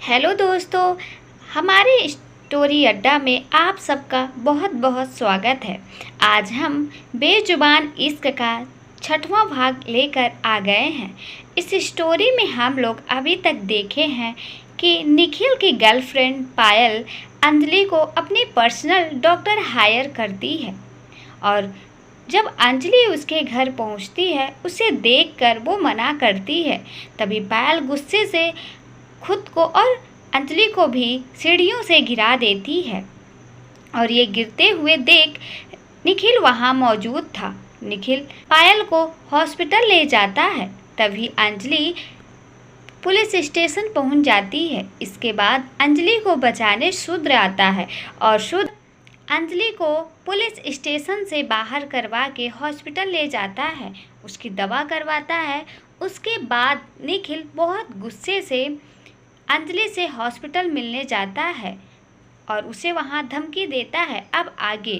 Hello दोस्तों, हमारे story अड्डा में आप सबका बहुत बहुत स्वागत है। आज हम बेजुबान इश्क का 6वां भाग लेकर आ गए हैं। इस स्टोरी में हम लोग अभी तक देखे हैं कि निखिल की गर्लफ्रेंड पायल अंजलि को अपनी पर्सनल डॉक्टर हायर करती है और जब अंजलि उसके घर पहुंचती है उसे देखकर वो मना करती है। तभी पायल गुस्से से खुद को और अंजलि को भी सीढ़ियों से गिरा देती है और ये गिरते हुए देख निखिल वहाँ मौजूद था। निखिल पायल को हॉस्पिटल ले जाता है। तभी अंजलि पुलिस स्टेशन पहुंच जाती है। इसके बाद अंजलि को बचाने शुद्र आता है और शुद्र अंजलि को पुलिस स्टेशन से बाहर करवा के हॉस्पिटल ले जाता है, उसकी दवा करवाता है। उसके बाद निखिल बहुत गुस्से से अंजलि से हॉस्पिटल मिलने जाता है और उसे वहाँ धमकी देता है। अब आगे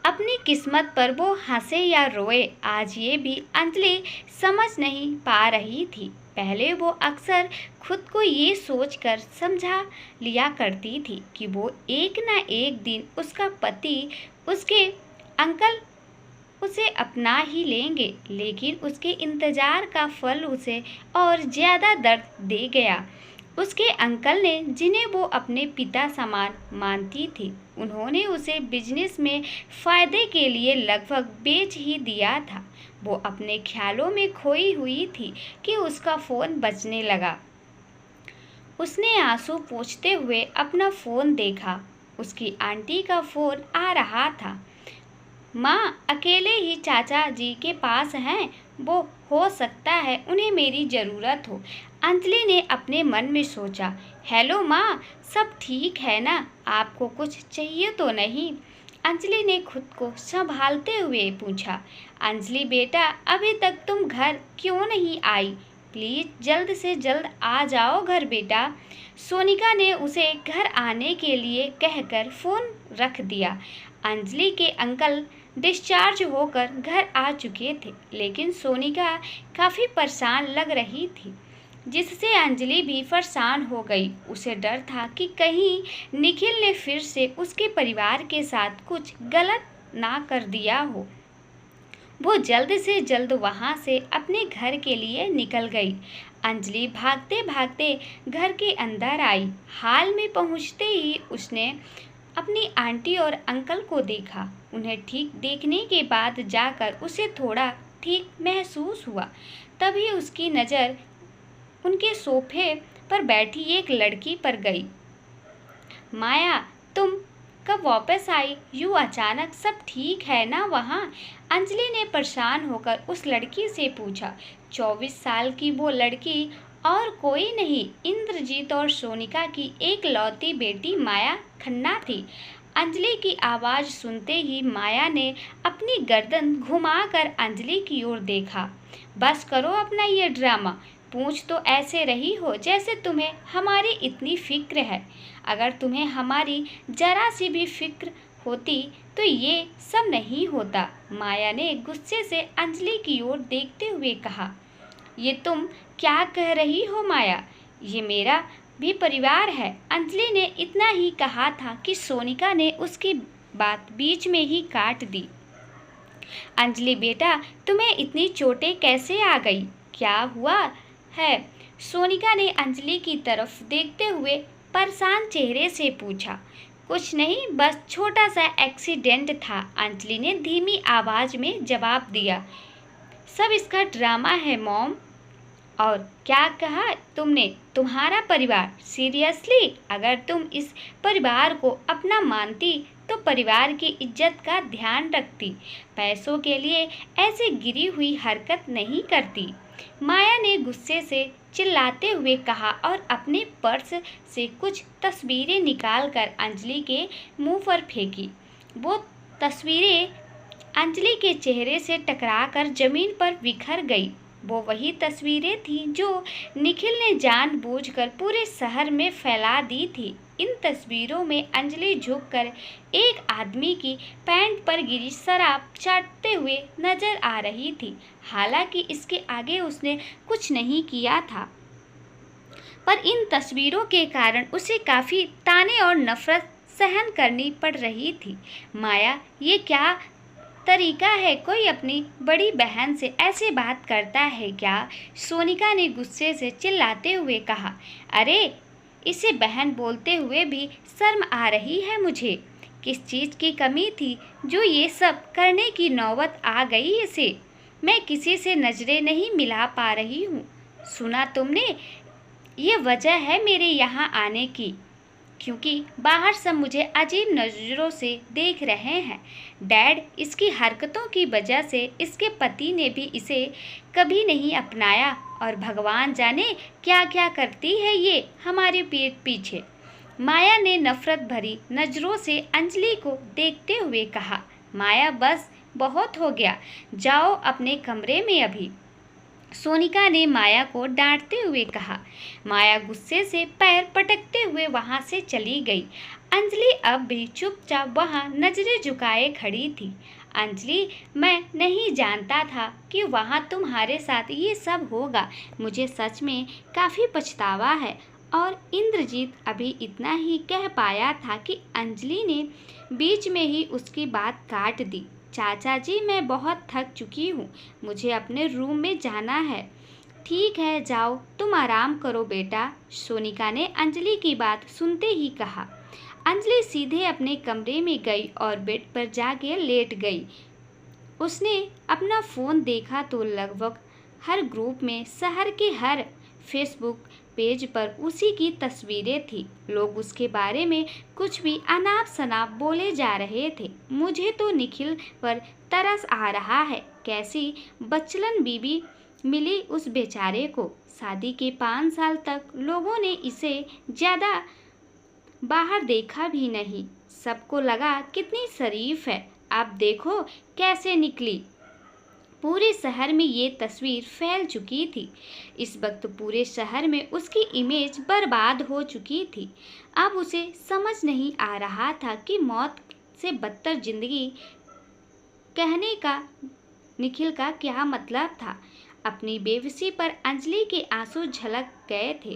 अपनी किस्मत पर वो हंसे या रोए, आज ये भी अंजलि समझ नहीं पा रही थी। पहले वो अक्सर खुद को ये सोचकर समझा लिया करती थी कि वो एक ना एक दिन उसका पति, उसके अंकल उसे अपना ही लेंगे, लेकिन उसके इंतजार का फल उसे और ज़्यादा दर्द दे गया। उसके अंकल ने, जिन्हें वो अपने पिता समान मानती थी, उन्होंने उसे बिजनेस में फ़ायदे के लिए लगभग बेच ही दिया था। वो अपने ख्यालों में खोई हुई थी कि उसका फ़ोन बजने लगा। उसने आंसू पोंछते हुए अपना फ़ोन देखा। उसकी आंटी का फ़ोन आ रहा था। माँ अकेले ही चाचा जी के पास हैं, वो हो सकता है उन्हें मेरी ज़रूरत हो। अंजलि ने अपने मन में सोचा। हेलो माँ, सब ठीक है ना? आपको कुछ चाहिए तो नहीं? अंजलि ने खुद को संभालते हुए पूछा। अंजलि बेटा, अभी तक तुम घर क्यों नहीं आई? प्लीज़ जल्द से जल्द आ जाओ घर बेटा। सोनिका ने उसे घर आने के लिए कहकर फ़ोन रख दिया। अंजलि के अंकल डिस्चार्ज होकर घर आ चुके थे, लेकिन सोनिका काफ़ी परेशान लग रही थी, जिससे अंजलि भी परेशान हो गई। उसे डर था कि कहीं निखिल ने फिर से उसके परिवार के साथ कुछ गलत ना कर दिया हो। वो जल्द से जल्द वहाँ से अपने घर के लिए निकल गई। अंजलि भागते भागते घर के अंदर आई। हाल में पहुँचते ही उसने अपनी आंटी और अंकल को देखा। उन्हें ठीक देखने के बाद जाकर उसे थोड़ा ठीक महसूस हुआ। तभी उसकी नज़र उनके सोफे पर बैठी एक लड़की पर गई। माया, तुम कब वापस आई? यूँ अचानक, सब ठीक है ना वहाँ? अंजलि ने परेशान होकर उस लड़की से पूछा। 24 साल की वो लड़की और कोई नहीं, इंद्रजीत और सोनिका की एक लौती बेटी माया खन्ना थी। अंजलि की आवाज़ सुनते ही माया ने अपनी गर्दन घुमाकर अंजलि की ओर देखा। बस करो अपना ये ड्रामा, पूछ तो ऐसे रही हो जैसे तुम्हें हमारी इतनी फिक्र है। अगर तुम्हें हमारी जरा सी भी फिक्र होती तो ये सब नहीं होता। माया ने गुस्से से अंजलि की ओर देखते हुए कहा। ये तुम क्या कह रही हो माया? ये मेरा भी परिवार है। अंजलि ने इतना ही कहा था कि सोनिका ने उसकी बात बीच में ही काट दी। अंजलि बेटा, तुम्हें इतनी चोटें कैसे आ गई? क्या हुआ है? सोनिका ने अंजलि की तरफ देखते हुए परेशान चेहरे से पूछा। कुछ नहीं, बस छोटा सा एक्सीडेंट था, अंजलि ने धीमी आवाज़ में जवाब दिया। सब इसका ड्रामा है मॉम। और क्या कहा तुमने? तुम्हारा परिवार? सीरियसली? अगर तुम इस परिवार को अपना मानती तो परिवार की इज्जत का ध्यान रखती, पैसों के लिए ऐसे गिरी हुई हरकत नहीं करती। माया ने गुस्से से चिल्लाते हुए कहा और अपने पर्स से कुछ तस्वीरें निकालकर अंजलि के मुंह पर फेंकी। वो तस्वीरें अंजलि के चेहरे से टकराकर जमीन पर बिखर गई। वो वही तस्वीरें थीं जो निखिल ने जानबूझकर पूरे शहर में फैला दी थी। इन तस्वीरों में अंजलि झुककर एक आदमी की पैंट पर गिरी शराब चाटते हुए नजर आ रही थी। हालांकि इसके आगे उसने कुछ नहीं किया था। पर इन तस्वीरों के कारण उसे काफ़ी ताने और नफरत सहन करनी पड़ रही थी। माया, ये क्या तरीका है? कोई अपनी बड़ी बहन से ऐसे बात करता है क्या? सोनिका ने गुस्से से चिल्लाते हुए कहा। अरे, इसे बहन बोलते हुए भी शर्म आ रही है मुझे। किस चीज़ की कमी थी जो ये सब करने की नौबत आ गई इसे? मैं किसी से नज़रें नहीं मिला पा रही हूँ। सुना तुमने? ये वजह है मेरे यहाँ आने की, क्योंकि बाहर सब मुझे अजीब नज़रों से देख रहे हैं। डैड, इसकी हरकतों की वजह से इसके पति ने भी इसे कभी नहीं अपनाया और भगवान जाने क्या क्या करती है ये हमारे पीठ पीछे। माया ने नफरत भरी नज़रों से अंजलि को देखते हुए कहा। माया, बस बहुत हो गया, जाओ अपने कमरे में अभी, सोनिका ने माया को डांटते हुए कहा। माया गुस्से से पैर पटकते हुए वहां से चली गई। अंजलि अब भी चुपचाप वहां नजरें झुकाए खड़ी थी। अंजलि, मैं नहीं जानता था कि वहां तुम्हारे साथ ये सब होगा। मुझे सच में काफ़ी पछतावा है। और इंद्रजीत अभी इतना ही कह पाया था कि अंजलि ने बीच में ही उसकी बात काट दी। चाचा जी, मैं बहुत थक चुकी हूँ, मुझे अपने रूम में जाना है। ठीक है, जाओ, तुम आराम करो बेटा, सोनिका ने अंजलि की बात सुनते ही कहा। अंजलि सीधे अपने कमरे में गई और बेड पर जाके लेट गई। उसने अपना फ़ोन देखा तो लगभग हर ग्रुप में, शहर के हर फेसबुक पेज पर उसी की तस्वीरें थी। लोग उसके बारे में कुछ भी अनाप शनाप बोले जा रहे थे। मुझे तो निखिल पर तरस आ रहा है। कैसी बचलन बीबी मिली उस बेचारे को। शादी के 5 साल तक लोगों ने इसे ज़्यादा बाहर देखा भी नहीं। सबको लगा कितनी शरीफ है। अब देखो कैसे निकली। पूरे शहर में ये तस्वीर फैल चुकी थी। इस वक्त पूरे शहर में उसकी इमेज बर्बाद हो चुकी थी। अब उसे समझ नहीं आ रहा था कि मौत से बदतर जिंदगी कहने का निखिल का क्या मतलब था। अपनी बेबसी पर अंजलि के आंसू झलक गए थे।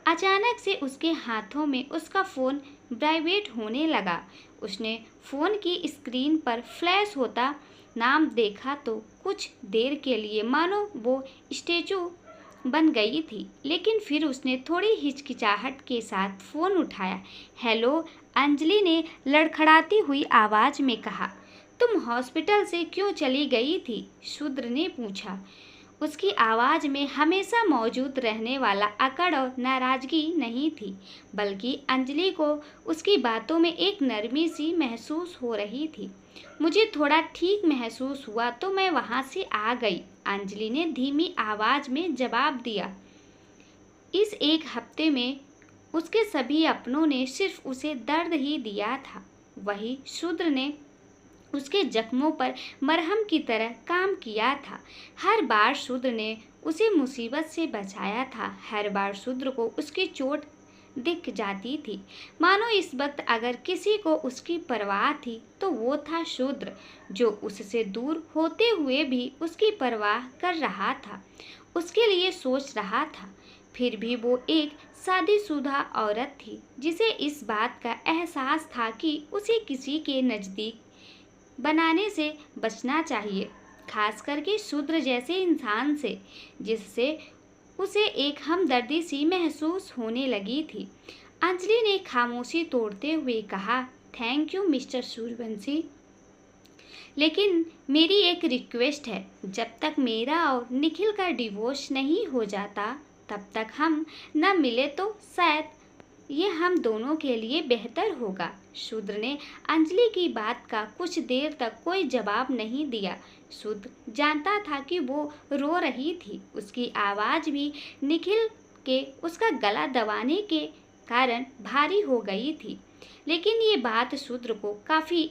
अचानक से उसके हाथों में उसका फ़ोन वाइब्रेट होने लगा। उसने फ़ोन की स्क्रीन पर फ्लैश होता नाम देखा तो कुछ देर के लिए मानो वो स्टैचू बन गई थी। लेकिन फिर उसने थोड़ी हिचकिचाहट के साथ फ़ोन उठाया। हेलो, अंजलि ने लड़खड़ाती हुई आवाज़ में कहा। तुम हॉस्पिटल से क्यों चली गई थी? शूद्र ने पूछा। उसकी आवाज़ में हमेशा मौजूद रहने वाला अकड़ और नाराज़गी नहीं थी, बल्कि अंजलि को उसकी बातों में एक नरमी सी महसूस हो रही थी। मुझे थोड़ा ठीक महसूस हुआ तो मैं वहाँ से आ गई, अंजलि ने धीमी आवाज़ में जवाब दिया। इस एक हफ्ते में उसके सभी अपनों ने सिर्फ उसे दर्द ही दिया था। वही शूद्र ने उसके जख्मों पर मरहम की तरह काम किया था। हर बार शूद्र ने उसे मुसीबत से बचाया था। हर बार शूद्र को उसकी चोट दिख जाती थी। मानो इस वक्त अगर किसी को उसकी परवाह थी तो वो था शूद्र, जो उससे दूर होते हुए भी उसकी परवाह कर रहा था, उसके लिए सोच रहा था। फिर भी वो एक शादीशुदा औरत थी जिसे इस बात का एहसास था कि उसे किसी के नज़दीक बनाने से बचना चाहिए, खास करके शूद्र जैसे इंसान से, जिससे उसे एक हमदर्दी सी महसूस होने लगी थी। अंजलि ने खामोशी तोड़ते हुए कहा, थैंक यू मिस्टर सूर्यवंशी, लेकिन मेरी एक रिक्वेस्ट है। जब तक मेरा और निखिल का डिवोर्स नहीं हो जाता तब तक हम न मिले तो शायद ये हम दोनों के लिए बेहतर होगा। शूद्र ने अंजलि की बात का कुछ देर तक कोई जवाब नहीं दिया। शूद्र जानता था कि वो रो रही थी। उसकी आवाज़ भी निखिल के उसका गला दबाने के कारण भारी हो गई थी। लेकिन ये बात शूद्र को काफ़ी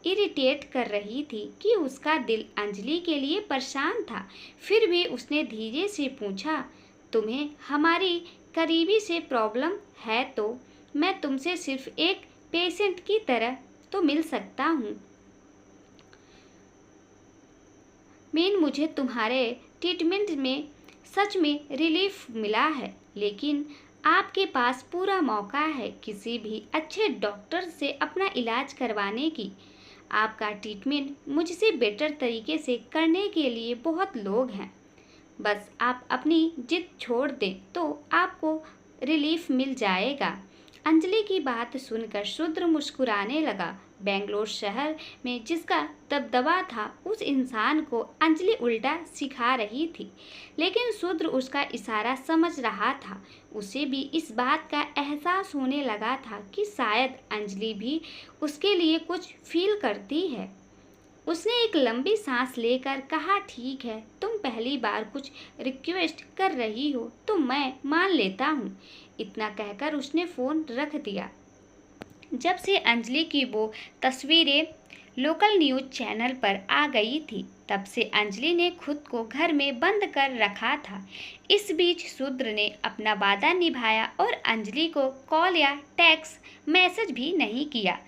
इरिटेट कर रही थी कि उसका दिल अंजलि के लिए परेशान था। फिर भी उसने धीरे से पूछा, तुम्हें हमारी करीबी से प्रॉब्लम है तो मैं तुमसे सिर्फ एक पेशेंट की तरह तो मिल सकता हूँ। मुझे तुम्हारे ट्रीटमेंट में सच में रिलीफ मिला है, लेकिन आपके पास पूरा मौका है किसी भी अच्छे डॉक्टर से अपना इलाज करवाने की। आपका ट्रीटमेंट मुझसे बेटर तरीके से करने के लिए बहुत लोग हैं। बस आप अपनी जिद छोड़ दें तो आपको रिलीफ मिल जाएगा। अंजलि की बात सुनकर शूद्र मुस्कुराने लगा। बेंगलोर शहर में जिसका दबदबा था, उस इंसान को अंजलि उल्टा सिखा रही थी, लेकिन शूद्र उसका इशारा समझ रहा था। उसे भी इस बात का एहसास होने लगा था कि शायद अंजलि भी उसके लिए कुछ फील करती है। उसने एक लंबी सांस लेकर कहा, ठीक है, तुम पहली बार कुछ रिक्वेस्ट कर रही हो तो मैं मान लेता हूँ। इतना कहकर उसने फ़ोन रख दिया। जब से अंजलि की वो तस्वीरें लोकल न्यूज़ चैनल पर आ गई थी, तब से अंजलि ने खुद को घर में बंद कर रखा था। इस बीच शूद्र ने अपना वादा निभाया और अंजलि को कॉल या टेक्स्ट मैसेज भी नहीं किया।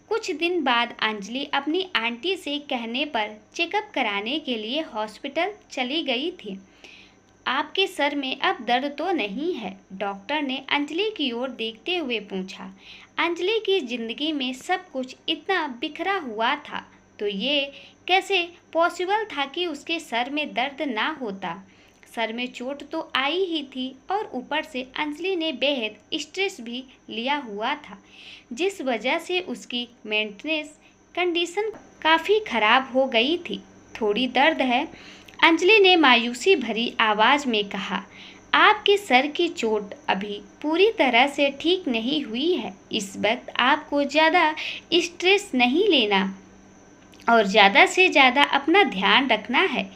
कुछ दिन बाद अंजलि अपनी आंटी से कहने पर चेकअप कराने के लिए हॉस्पिटल चली गई थी। आपके सर में अब दर्द तो नहीं है? डॉक्टर ने अंजलि की ओर देखते हुए पूछा। अंजलि की जिंदगी में सब कुछ इतना बिखरा हुआ था, तो ये कैसे पॉसिबल था कि उसके सर में दर्द ना होता? सर में चोट तो आई ही थी और ऊपर से अंजलि ने बेहद स्ट्रेस भी लिया हुआ था, जिस वजह से उसकी मेंटेनेंस कंडीशन काफ़ी ख़राब हो गई थी। थोड़ी दर्द है, अंजलि ने मायूसी भरी आवाज़ में कहा। आपके सर की चोट अभी पूरी तरह से ठीक नहीं हुई है। इस वक्त आपको ज़्यादा स्ट्रेस नहीं लेना और ज़्यादा से ज़्यादा अपना ध्यान रखना है।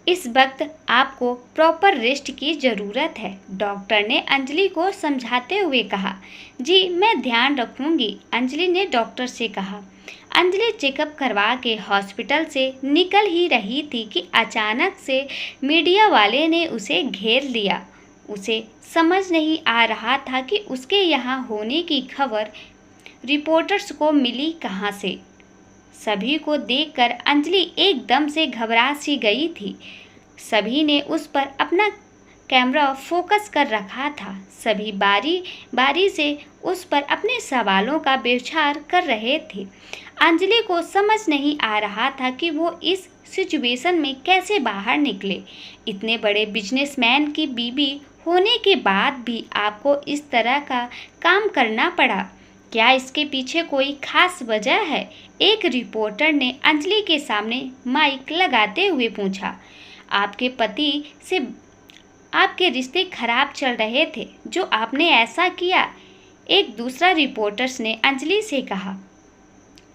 इस वक्त आपको प्रॉपर रेस्ट की ज़रूरत है, डॉक्टर ने अंजलि को समझाते हुए कहा। जी, मैं ध्यान रखूंगी, अंजलि ने डॉक्टर से कहा। अंजलि चेकअप करवा के हॉस्पिटल से निकल ही रही थी कि अचानक से मीडिया वाले ने उसे घेर लिया। उसे समझ नहीं आ रहा था कि उसके यहाँ होने की खबर रिपोर्टर्स को मिली कहाँ से। सभी को देखकर अंजलि एकदम से घबरा सी गई थी। सभी ने उस पर अपना कैमरा फोकस कर रखा था। सभी बारी बारी से उस पर अपने सवालों का विचार कर रहे थे। अंजलि को समझ नहीं आ रहा था कि वो इस सिचुएशन में कैसे बाहर निकले। इतने बड़े बिजनेसमैन की बीवी होने के बाद भी आपको इस तरह का काम करना पड़ा। क्या इसके पीछे कोई खास वजह है? एक रिपोर्टर ने अंजलि के सामने माइक लगाते हुए पूछा। आपके पति से आपके रिश्ते खराब चल रहे थे, जो आपने ऐसा किया? एक दूसरा रिपोर्टर्स ने अंजलि से कहा।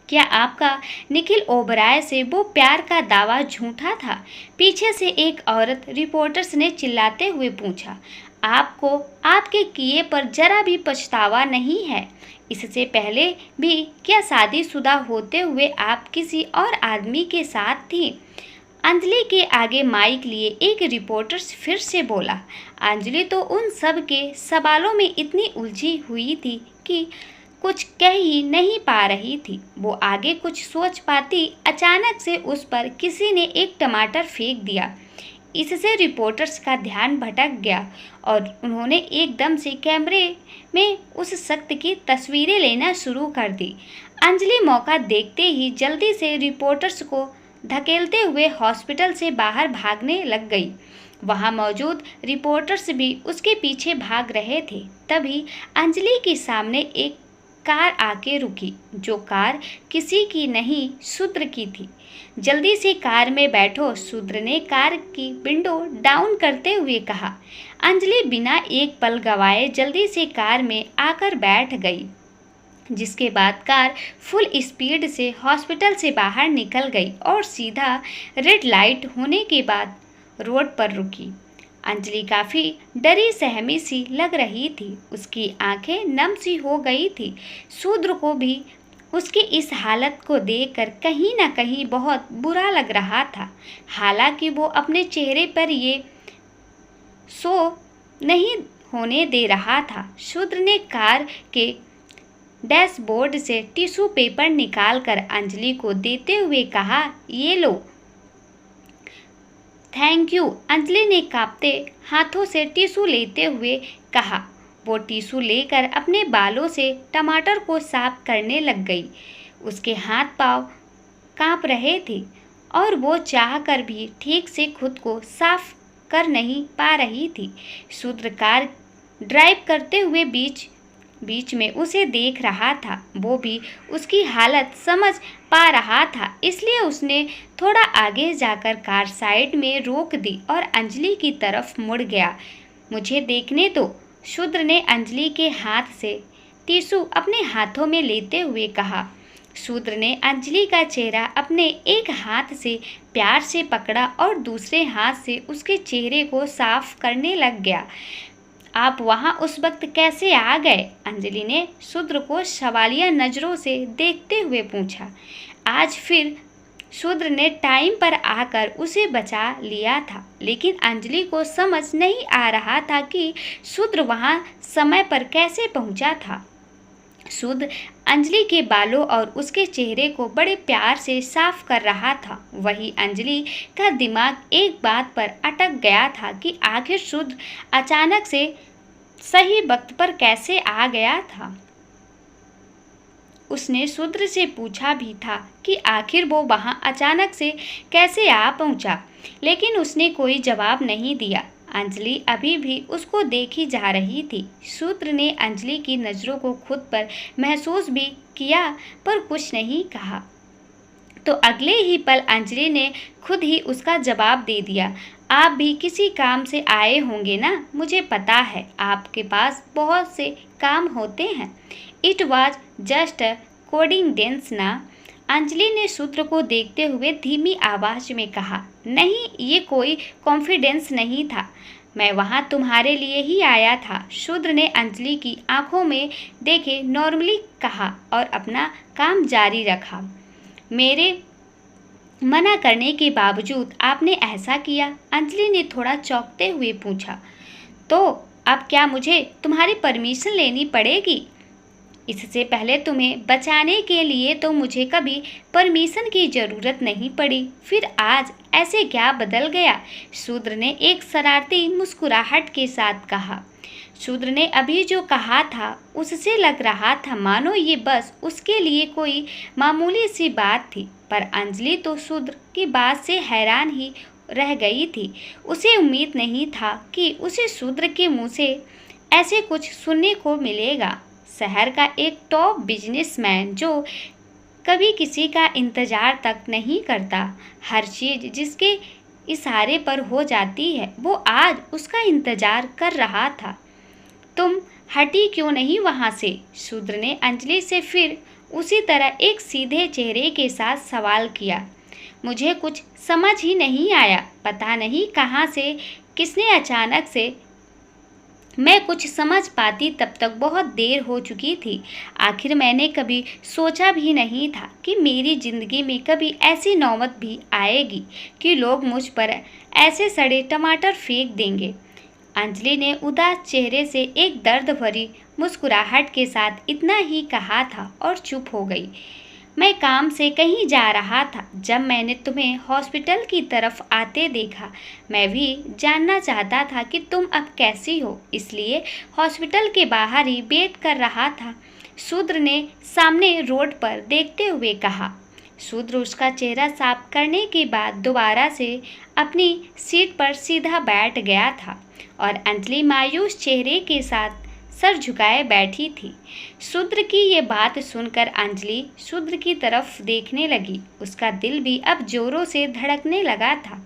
क्या आपका निखिल ओबराय से वो प्यार का दावा झूठा था? पीछे से एक औरत रिपोर्टर्स ने चिल्लाते हुए पूछा। आपको आपके किए पर जरा भी पछतावा नहीं है? इससे पहले भी क्या शादीशुदा होते हुए आप किसी और आदमी के साथ थी? अंजलि के आगे माइक लिए एक रिपोर्टर फिर से बोला। अंजलि तो उन सब के सवालों में इतनी उलझी हुई थी कि कुछ कह ही नहीं पा रही थी। वो आगे कुछ सोच पाती, अचानक से उस पर किसी ने एक टमाटर फेंक दिया। इससे रिपोर्टर्स का ध्यान भटक गया और उन्होंने एकदम से कैमरे में उस शख्स की तस्वीरें लेना शुरू कर दी। अंजलि मौका देखते ही जल्दी से रिपोर्टर्स को धकेलते हुए हॉस्पिटल से बाहर भागने लग गई। वहां मौजूद रिपोर्टर्स भी उसके पीछे भाग रहे थे। तभी अंजलि के सामने एक कार आके रुकी। जो कार किसी की नहीं, शूद्र की थी। जल्दी से कार में बैठो, शूद्र ने कार की विंडो डाउन करते हुए कहा। अंजलि बिना एक पल गवाए जल्दी से कार में आकर बैठ गई, जिसके बाद कार फुल स्पीड से हॉस्पिटल से बाहर निकल गई और सीधा रेड लाइट होने के बाद रोड पर रुकी। अंजलि काफ़ी डरी सहमी सी लग रही थी। उसकी आंखें नम सी हो गई थी। शूद्र को भी उसकी इस हालत को देखकर कहीं ना कहीं बहुत बुरा लग रहा था। हालांकि वो अपने चेहरे पर ये शो नहीं होने दे रहा था। शूद्र ने कार के डैशबोर्ड से टिश्यू पेपर निकालकर अंजलि को देते हुए कहा, ये लो। थैंक यू, अंजलि ने कांपते हाथों से टिश्यू लेते हुए कहा। वो टिश्यू लेकर अपने बालों से टमाटर को साफ करने लग गई। उसके हाथ पांव कांप रहे थे और वो चाहकर भी ठीक से खुद को साफ कर नहीं पा रही थी। शूद्र कार ड्राइव करते हुए बीच बीच में उसे देख रहा था। वो भी उसकी हालत समझ पा रहा था, इसलिए उसने थोड़ा आगे जाकर कार साइड में रोक दी और अंजलि की तरफ मुड़ गया। मुझे देखने दो, शूद्र ने अंजलि के हाथ से टिश्यू अपने हाथों में लेते हुए कहा। शूद्र ने अंजलि का चेहरा अपने एक हाथ से प्यार से पकड़ा और दूसरे हाथ से उसके चेहरे को साफ करने लग गया। आप वहाँ उस वक्त कैसे आ गए? अंजलि ने शूद्र को सवालिया नज़रों से देखते हुए पूछा। आज फिर शूद्र ने टाइम पर आकर उसे बचा लिया था, लेकिन अंजलि को समझ नहीं आ रहा था कि शूद्र वहाँ समय पर कैसे पहुँचा था। शूद्र अंजलि के बालों और उसके चेहरे को बड़े प्यार से साफ कर रहा था। वही अंजलि का दिमाग एक बात पर अटक गया था कि आखिर शूद्र अचानक से सही वक्त पर कैसे आ गया था। उसने शूद्र से पूछा भी था कि आखिर वो वहां अचानक से कैसे आ पहुंचा, लेकिन उसने कोई जवाब नहीं दिया। अंजलि अभी भी उसको देखी जा रही थी। शूद्र ने अंजलि की नज़रों को खुद पर महसूस भी किया पर कुछ नहीं कहा। तो अगले ही पल अंजलि ने खुद ही उसका जवाब दे दिया। आप भी किसी काम से आए होंगे ना? मुझे पता है आपके पास बहुत से काम होते हैं। It was just a coincidence ना? अंजलि ने शूद्र को देखते हुए धीमी आवाज में कहा। नहीं, ये कोई कॉन्फिडेंस नहीं था, मैं वहाँ तुम्हारे लिए ही आया था। शूद्र ने अंजलि की आंखों में देखे नॉर्मली कहा और अपना काम जारी रखा। मेरे मना करने के बावजूद आपने ऐसा किया? अंजलि ने थोड़ा चौंकते हुए पूछा। तो अब क्या मुझे तुम्हारी परमिशन लेनी पड़ेगी? इससे पहले तुम्हें बचाने के लिए तो मुझे कभी परमिशन की ज़रूरत नहीं पड़ी, फिर आज ऐसे क्या बदल गया? शूद्र ने एक शरारती मुस्कुराहट के साथ कहा। शूद्र ने अभी जो कहा था उससे लग रहा था मानो ये बस उसके लिए कोई मामूली सी बात थी, पर अंजलि तो शूद्र की बात से हैरान ही रह गई थी। उसे उम्मीद नहीं था कि उसे शूद्र के मुंह से ऐसे कुछ सुनने को मिलेगा। शहर का एक टॉप बिजनेसमैन जो कभी किसी का इंतज़ार तक नहीं करता, हर चीज़ जिसके इशारे पर हो जाती है, वो आज उसका इंतज़ार कर रहा था। तुम हटी क्यों नहीं वहाँ से? शूद्र ने अंजलि से फिर उसी तरह एक सीधे चेहरे के साथ सवाल किया। मुझे कुछ समझ ही नहीं आया, पता नहीं कहाँ से किसने अचानक से। मैं कुछ समझ पाती तब तक बहुत देर हो चुकी थी। आखिर मैंने कभी सोचा भी नहीं था कि मेरी ज़िंदगी में कभी ऐसी नौबत भी आएगी कि लोग मुझ पर ऐसे सड़े टमाटर फेंक देंगे। अंजलि ने उदास चेहरे से एक दर्द भरी मुस्कुराहट के साथ इतना ही कहा था और चुप हो गई। मैं काम से कहीं जा रहा था जब मैंने तुम्हें हॉस्पिटल की तरफ आते देखा। मैं भी जानना चाहता था कि तुम अब कैसी हो, इसलिए हॉस्पिटल के बाहर ही वेट कर रहा था। शूद्र ने सामने रोड पर देखते हुए कहा। शूद्र उसका चेहरा साफ करने के बाद दोबारा से अपनी सीट पर सीधा बैठ गया था और अंजलि मायूस चेहरे के साथ सर झुकाए बैठी थी। शूद्र की ये बात सुनकर अंजलि शूद्र की तरफ देखने लगी। उसका दिल भी अब जोरों से धड़कने लगा था।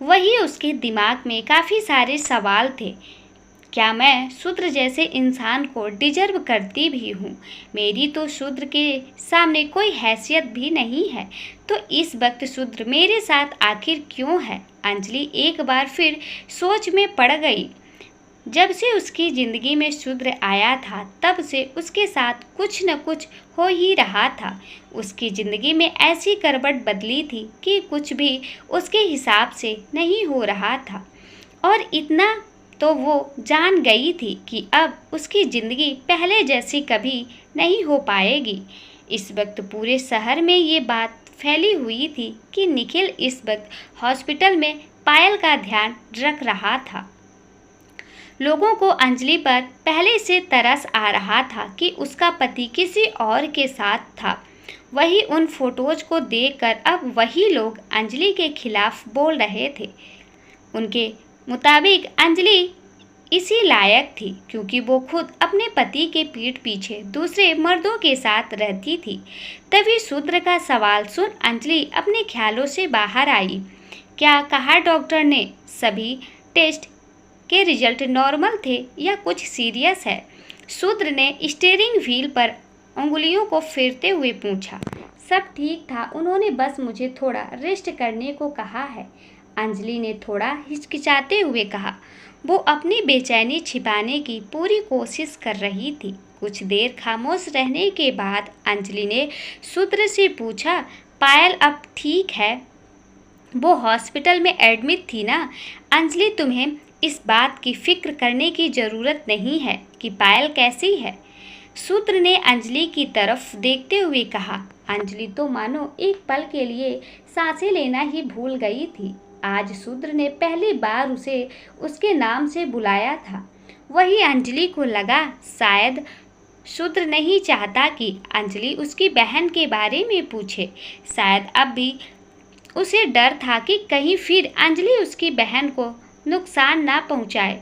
वही उसके दिमाग में काफ़ी सारे सवाल थे। क्या मैं शूद्र जैसे इंसान को डिजर्व करती भी हूँ? मेरी तो शूद्र के सामने कोई हैसियत भी नहीं है, तो इस वक्त शूद्र मेरे साथ आखिर क्यों है? अंजलि एक बार फिर सोच में पड़ गई। जब से उसकी ज़िंदगी में शूद्र आया था तब से उसके साथ कुछ न कुछ हो ही रहा था। उसकी ज़िंदगी में ऐसी करवट बदली थी कि कुछ भी उसके हिसाब से नहीं हो रहा था, और इतना तो वो जान गई थी कि अब उसकी ज़िंदगी पहले जैसी कभी नहीं हो पाएगी। इस वक्त पूरे शहर में ये बात फैली हुई थी कि निखिल इस वक्त हॉस्पिटल में पायल का ध्यान रख रहा था। लोगों को अंजलि पर पहले से तरस आ रहा था कि उसका पति किसी और के साथ था। वही उन फोटोज को देखकर अब वही लोग अंजलि के खिलाफ बोल रहे थे। उनके मुताबिक अंजलि इसी लायक थी क्योंकि वो खुद अपने पति के पीठ पीछे दूसरे मर्दों के साथ रहती थी। तभी शूद्र का सवाल सुन अंजलि अपने ख्यालों से बाहर आई। क्या कहा डॉक्टर ने? सभी टेस्ट के रिजल्ट नॉर्मल थे या कुछ सीरियस है? शूद्र ने स्टीयरिंग व्हील पर उंगलियों को फेरते हुए पूछा। सब ठीक था, उन्होंने बस मुझे थोड़ा रेस्ट करने को कहा है, अंजलि ने थोड़ा हिचकिचाते हुए कहा। वो अपनी बेचैनी छिपाने की पूरी कोशिश कर रही थी। कुछ देर खामोश रहने के बाद अंजलि ने शूद्र से पूछा, पायल अब ठीक है? वो हॉस्पिटल में एडमिट थी ना? अंजलि, तुम्हें इस बात की फिक्र करने की ज़रूरत नहीं है कि पायल कैसी है, शूद्र ने अंजलि की तरफ देखते हुए कहा। अंजलि तो मानो एक पल के लिए सांसें लेना ही भूल गई थी। आज शूद्र ने पहली बार उसे उसके नाम से बुलाया था। वही अंजलि को लगा शायद शूद्र नहीं चाहता कि अंजलि उसकी बहन के बारे में पूछे। शायद अब भी उसे डर था कि कहीं फिर अंजलि उसकी बहन को नुकसान ना पहुंचाए।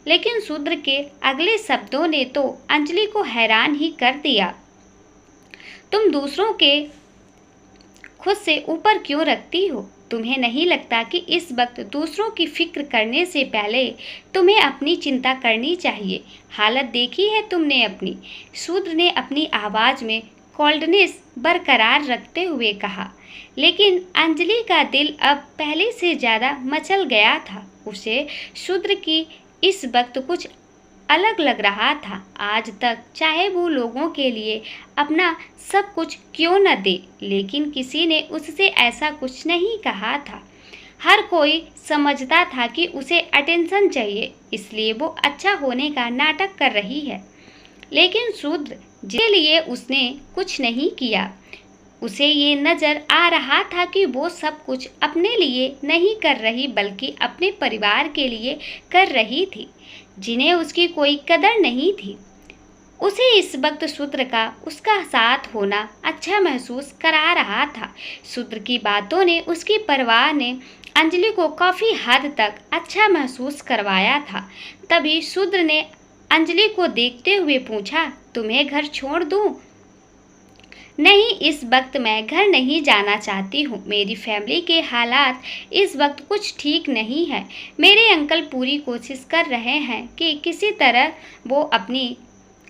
लेकिन शूद्र के अगले शब्दों ने तो अंजलि को हैरान ही कर दिया। तुम दूसरों के खुद से ऊपर क्यों रखती हो? तुम्हें नहीं लगता कि इस वक्त दूसरों की फिक्र करने से पहले तुम्हें अपनी चिंता करनी चाहिए? हालत देखी है तुमने अपनी? शूद्र ने अपनी आवाज़ में कोल्डनेस बरकरार रखते हुए कहा। लेकिन अंजलि का दिल अब पहले से ज़्यादा मचल गया था। उसे शूद्र की इस वक्त कुछ अलग लग रहा था। आज तक चाहे वो लोगों के लिए अपना सब कुछ क्यों न दे, लेकिन किसी ने उससे ऐसा कुछ नहीं कहा था। हर कोई समझता था कि उसे अटेंशन चाहिए, इसलिए वो अच्छा होने का नाटक कर रही है। लेकिन शूद्र जिसके लिए उसने कुछ नहीं किया, उसे ये नज़र आ रहा था कि वो सब कुछ अपने लिए नहीं कर रही बल्कि अपने परिवार के लिए कर रही थी, जिन्हें उसकी कोई कदर नहीं थी। उसे इस वक्त शूद्र का उसका साथ होना अच्छा महसूस करा रहा था। शूद्र की बातों ने, उसकी परवाह ने अंजलि को काफ़ी हद तक अच्छा महसूस करवाया था। तभी शूद्र ने अंजलि को देखते हुए पूछा, तुम्हें घर छोड़ दूं? नहीं, इस वक्त मैं घर नहीं जाना चाहती हूँ। मेरी फैमिली के हालात इस वक्त कुछ ठीक नहीं है। मेरे अंकल पूरी कोशिश कर रहे हैं कि किसी तरह वो अपनी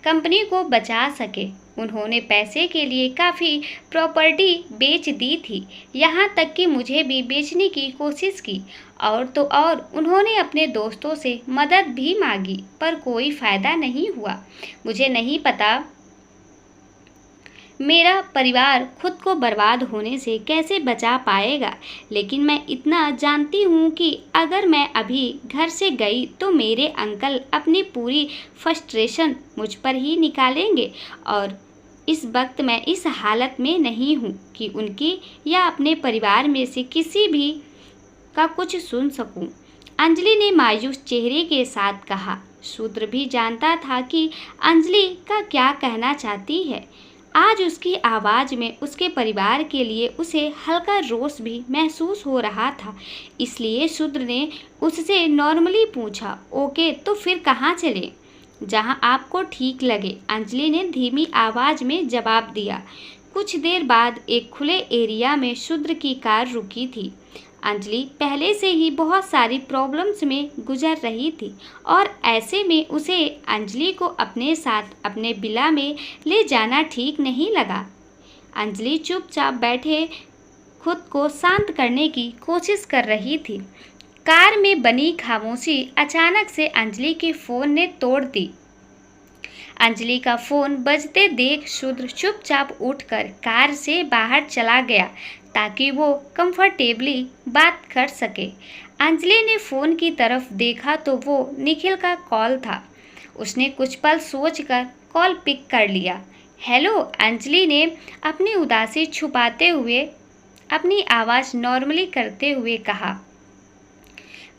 कंपनी को बचा सके। उन्होंने पैसे के लिए काफ़ी प्रॉपर्टी बेच दी थी, यहाँ तक कि मुझे भी बेचने की कोशिश की। और तो और उन्होंने अपने दोस्तों से मदद भी मांगी, पर कोई फ़ायदा नहीं हुआ। मुझे नहीं पता मेरा परिवार खुद को बर्बाद होने से कैसे बचा पाएगा, लेकिन मैं इतना जानती हूँ कि अगर मैं अभी घर से गई तो मेरे अंकल अपनी पूरी फ्रस्ट्रेशन मुझ पर ही निकालेंगे। और इस वक्त मैं इस हालत में नहीं हूँ कि उनकी या अपने परिवार में से किसी भी का कुछ सुन सकूँ, अंजलि ने मायूस चेहरे के साथ कहा। शूद्र भी जानता था कि अंजलि का क्या कहना चाहती है। आज उसकी आवाज़ में उसके परिवार के लिए उसे हल्का रोष भी महसूस हो रहा था। इसलिए शूद्र ने उससे नॉर्मली पूछा, ओके तो फिर कहाँ चलें? जहाँ आपको ठीक लगे, अंजलि ने धीमी आवाज़ में जवाब दिया। कुछ देर बाद एक खुले एरिया में शूद्र की कार रुकी थी। अंजलि पहले से ही बहुत सारी प्रॉब्लम्स में गुजर रही थी और ऐसे में उसे अंजलि को अपने साथ अपने विला में ले जाना ठीक नहीं लगा। अंजलि चुपचाप बैठे खुद को शांत करने की कोशिश कर रही थी। कार में बनी खामोशी अचानक से अंजलि के फ़ोन ने तोड़ दी। अंजलि का फ़ोन बजते देख शूद्र चुपचाप उठकर कार से बाहर चला गया ताकि वो कंफर्टेबली बात कर सके। अंजलि ने फ़ोन की तरफ देखा तो वो निखिल का कॉल था। उसने कुछ पल सोचकर कॉल पिक कर लिया। हेलो, अंजलि ने अपनी उदासी छुपाते हुए अपनी आवाज़ नॉर्मली करते हुए कहा।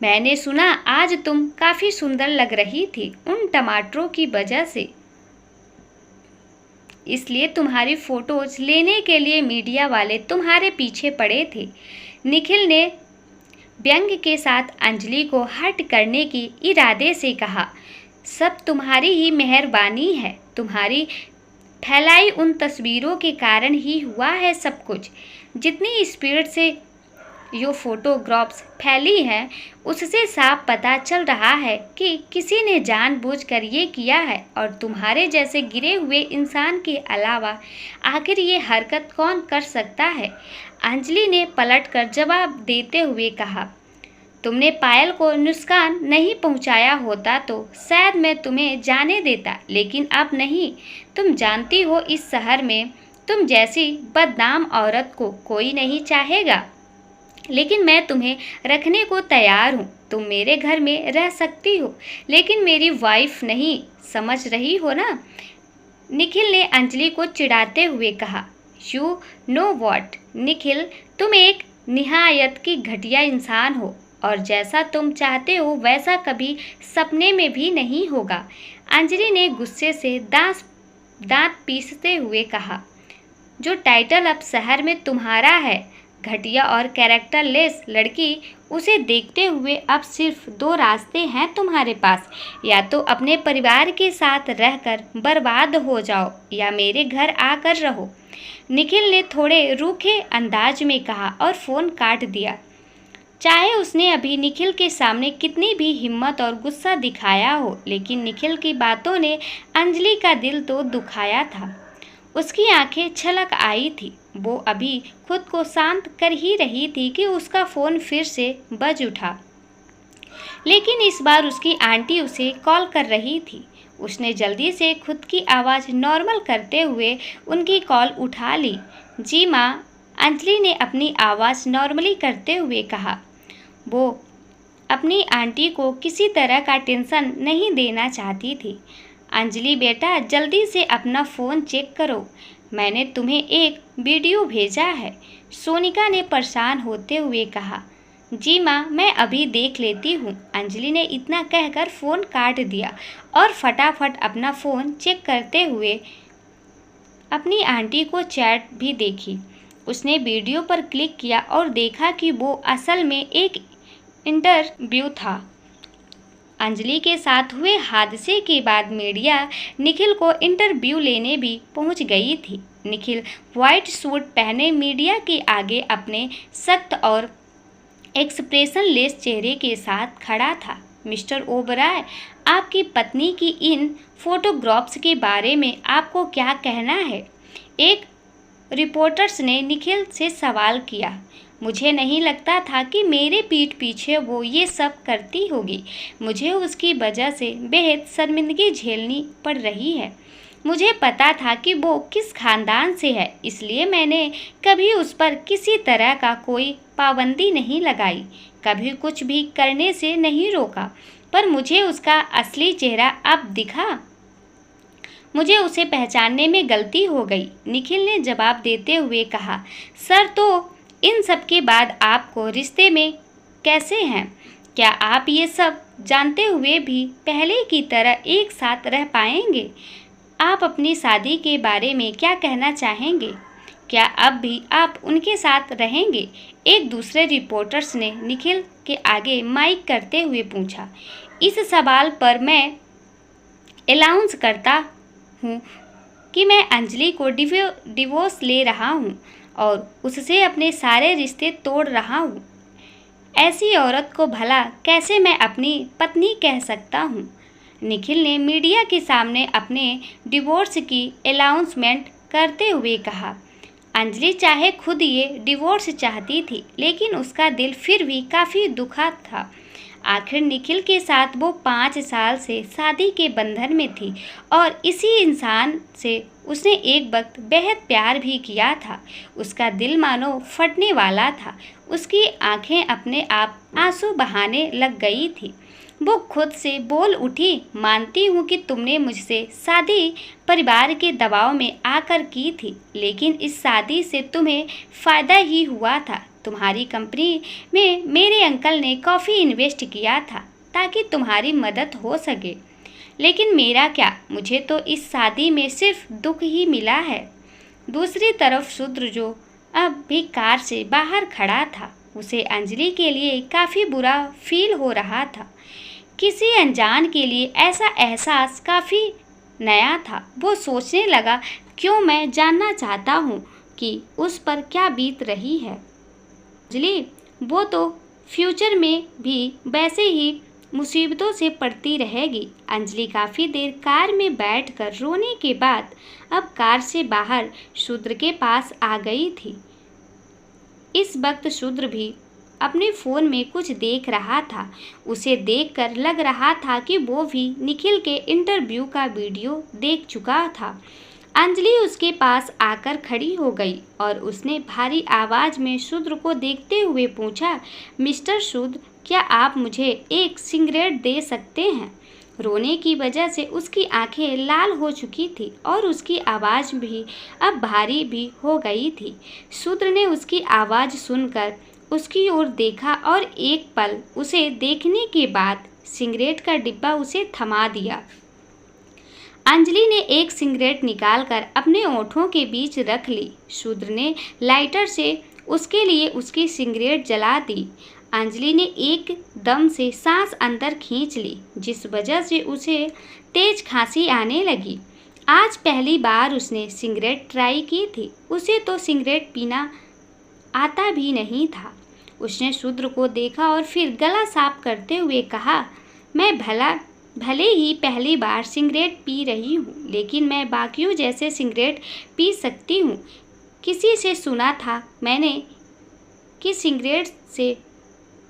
मैंने सुना आज तुम काफ़ी सुंदर लग रही थी उन टमाटरों की वजह से, इसलिए तुम्हारी फ़ोटोज़ लेने के लिए मीडिया वाले तुम्हारे पीछे पड़े थे। निखिल ने व्यंग्य के साथ अंजलि को हर्ट करने की इरादे से कहा। सब तुम्हारी ही मेहरबानी है, तुम्हारी फैलाई उन तस्वीरों के कारण ही हुआ है सब कुछ। जितनी स्पीड से ये फोटोग्राफ्स फैली हैं उससे साफ पता चल रहा है कि किसी ने जानबूझकर ये किया है, और तुम्हारे जैसे गिरे हुए इंसान के अलावा आखिर ये हरकत कौन कर सकता है। अंजलि ने पलटकर जवाब देते हुए कहा, तुमने पायल को नुकसान नहीं पहुंचाया होता तो शायद मैं तुम्हें जाने देता, लेकिन अब नहीं। तुम जानती हो इस शहर में तुम जैसी बदनाम औरत को कोई नहीं चाहेगा, लेकिन मैं तुम्हें रखने को तैयार हूँ। तुम मेरे घर में रह सकती हो, लेकिन मेरी वाइफ नहीं, समझ रही हो ना। निखिल ने अंजलि को चिढ़ाते हुए कहा। यू नो वॉट निखिल, तुम एक निहायत की घटिया इंसान हो, और जैसा तुम चाहते हो वैसा कभी सपने में भी नहीं होगा। अंजलि ने गुस्से से दांत पीसते हुए कहा। जो टाइटल अब शहर में तुम्हारा है, घटिया और कैरेक्टरलेस लड़की, उसे देखते हुए अब सिर्फ दो रास्ते हैं तुम्हारे पास, या तो अपने परिवार के साथ रहकर बर्बाद हो जाओ या मेरे घर आकर रहो। निखिल ने थोड़े रूखे अंदाज में कहा और फ़ोन काट दिया। चाहे उसने अभी निखिल के सामने कितनी भी हिम्मत और गुस्सा दिखाया हो, लेकिन निखिल की बातों ने अंजलि का दिल तो दुखाया था। उसकी आंखें छलक आई थी। वो अभी खुद को शांत कर ही रही थी कि उसका फ़ोन फिर से बज उठा, लेकिन इस बार उसकी आंटी उसे कॉल कर रही थी। उसने जल्दी से खुद की आवाज़ नॉर्मल करते हुए उनकी कॉल उठा ली। जी माँ, अंजलि ने अपनी आवाज़ नॉर्मली करते हुए कहा। वो अपनी आंटी को किसी तरह का टेंशन नहीं देना चाहती थी। अंजलि बेटा, जल्दी से अपना फ़ोन चेक करो, मैंने तुम्हें एक वीडियो भेजा है, सोनिका ने परेशान होते हुए कहा। जी माँ, मैं अभी देख लेती हूँ। अंजलि ने इतना कहकर फ़ोन काट दिया और फटाफट अपना फ़ोन चेक करते हुए अपनी आंटी को चैट भी देखी। उसने वीडियो पर क्लिक किया और देखा कि वो असल में एक इंटरव्यू था। अंजलि के साथ हुए हादसे के बाद मीडिया निखिल को इंटरव्यू लेने भी पहुंच गई थी। निखिल वाइट सूट पहने मीडिया के आगे अपने सख्त और एक्सप्रेशनलेस चेहरे के साथ खड़ा था। मिस्टर ओबराय, आपकी पत्नी की इन फोटोग्राफ्स के बारे में आपको क्या कहना है? एक रिपोर्टर्स ने निखिल से सवाल किया। मुझे नहीं लगता था कि मेरे पीठ पीछे वो ये सब करती होगी। मुझे उसकी वजह से बेहद शर्मिंदगी झेलनी पड़ रही है। मुझे पता था कि वो किस खानदान से है, इसलिए मैंने कभी उस पर किसी तरह का कोई पाबंदी नहीं लगाई, कभी कुछ भी करने से नहीं रोका। पर मुझे उसका असली चेहरा अब दिखा। मुझे उसे पहचानने में गलती हो गई, निखिल ने जवाब देते हुए कहा। सर, तो इन सब के बाद आपको रिश्ते में कैसे हैं? क्या आप ये सब जानते हुए भी पहले की तरह एक साथ रह पाएंगे? आप अपनी शादी के बारे में क्या कहना चाहेंगे? क्या अब भी आप उनके साथ रहेंगे? एक दूसरे रिपोर्टर्स ने निखिल के आगे माइक करते हुए पूछा। इस सवाल पर मैं अनाउंस करता हूँ कि मैं अंजलि को डिवोर्स ले रहा हूँ और उससे अपने सारे रिश्ते तोड़ रहा हूँ। ऐसी औरत को भला कैसे मैं अपनी पत्नी कह सकता हूँ? निखिल ने मीडिया के सामने अपने डिवोर्स की अनाउंसमेंट करते हुए कहा। अंजलि चाहे खुद ये डिवोर्स चाहती थी, लेकिन उसका दिल फिर भी काफ़ी दुखा था। आखिर निखिल के साथ वो 5 साल से शादी के बंधन में थी और इसी इंसान से उसने एक वक्त बेहद प्यार भी किया था। उसका दिल मानो फटने वाला था। उसकी आंखें अपने आप आंसू बहाने लग गई थी। वो खुद से बोल उठी, मानती हूँ कि तुमने मुझसे शादी परिवार के दबाव में आकर की थी, लेकिन इस शादी से तुम्हें फ़ायदा ही हुआ था। तुम्हारी कंपनी में मेरे अंकल ने काफ़ी इन्वेस्ट किया था ताकि तुम्हारी मदद हो सके, लेकिन मेरा क्या, मुझे तो इस शादी में सिर्फ दुख ही मिला है। दूसरी तरफ शूद्र जो अब भी कार से बाहर खड़ा था, उसे अंजलि के लिए काफ़ी बुरा फील हो रहा था। किसी अनजान के लिए ऐसा एहसास काफ़ी नया था। वो सोचने लगा, क्यों, मैं जानना चाहता हूँ कि उस पर क्या बीत रही है। अंजलि, वो तो फ्यूचर में भी वैसे ही मुसीबतों से पड़ती रहेगी। अंजलि काफ़ी देर कार में बैठकर रोने के बाद अब कार से बाहर शूद्र के पास आ गई थी। इस वक्त शूद्र भी अपने फ़ोन में कुछ देख रहा था। उसे देखकर लग रहा था कि वो भी निखिल के इंटरव्यू का वीडियो देख चुका था। अंजलि उसके पास आकर खड़ी हो गई और उसने भारी आवाज़ में शूद्र को देखते हुए पूछा, मिस्टर शूद्र, क्या आप मुझे एक सिगरेट दे सकते हैं? रोने की वजह से उसकी आंखें लाल हो चुकी थी और उसकी आवाज़ भी अब भारी भी हो गई थी। शूद्र ने उसकी आवाज़ सुनकर उसकी ओर देखा और एक पल उसे देखने के बाद सिगरेट का डिब्बा उसे थमा दिया। अंजलि ने एक सिगरेट निकालकर अपने ओंठों के बीच रख ली। शूद्र ने लाइटर से उसके लिए उसकी सिगरेट जला दी। अंजलि ने एक दम से सांस अंदर खींच ली, जिस वजह से उसे तेज खांसी आने लगी। आज पहली बार उसने सिगरेट ट्राई की थी। उसे तो सिगरेट पीना आता भी नहीं था। उसने शूद्र को देखा और फिर गला साफ करते हुए कहा, मैं भले ही पहली बार सिगरेट पी रही हूँ, लेकिन मैं बाकियों जैसे सिगरेट पी सकती हूँ। किसी से सुना था मैंने कि सिगरेट से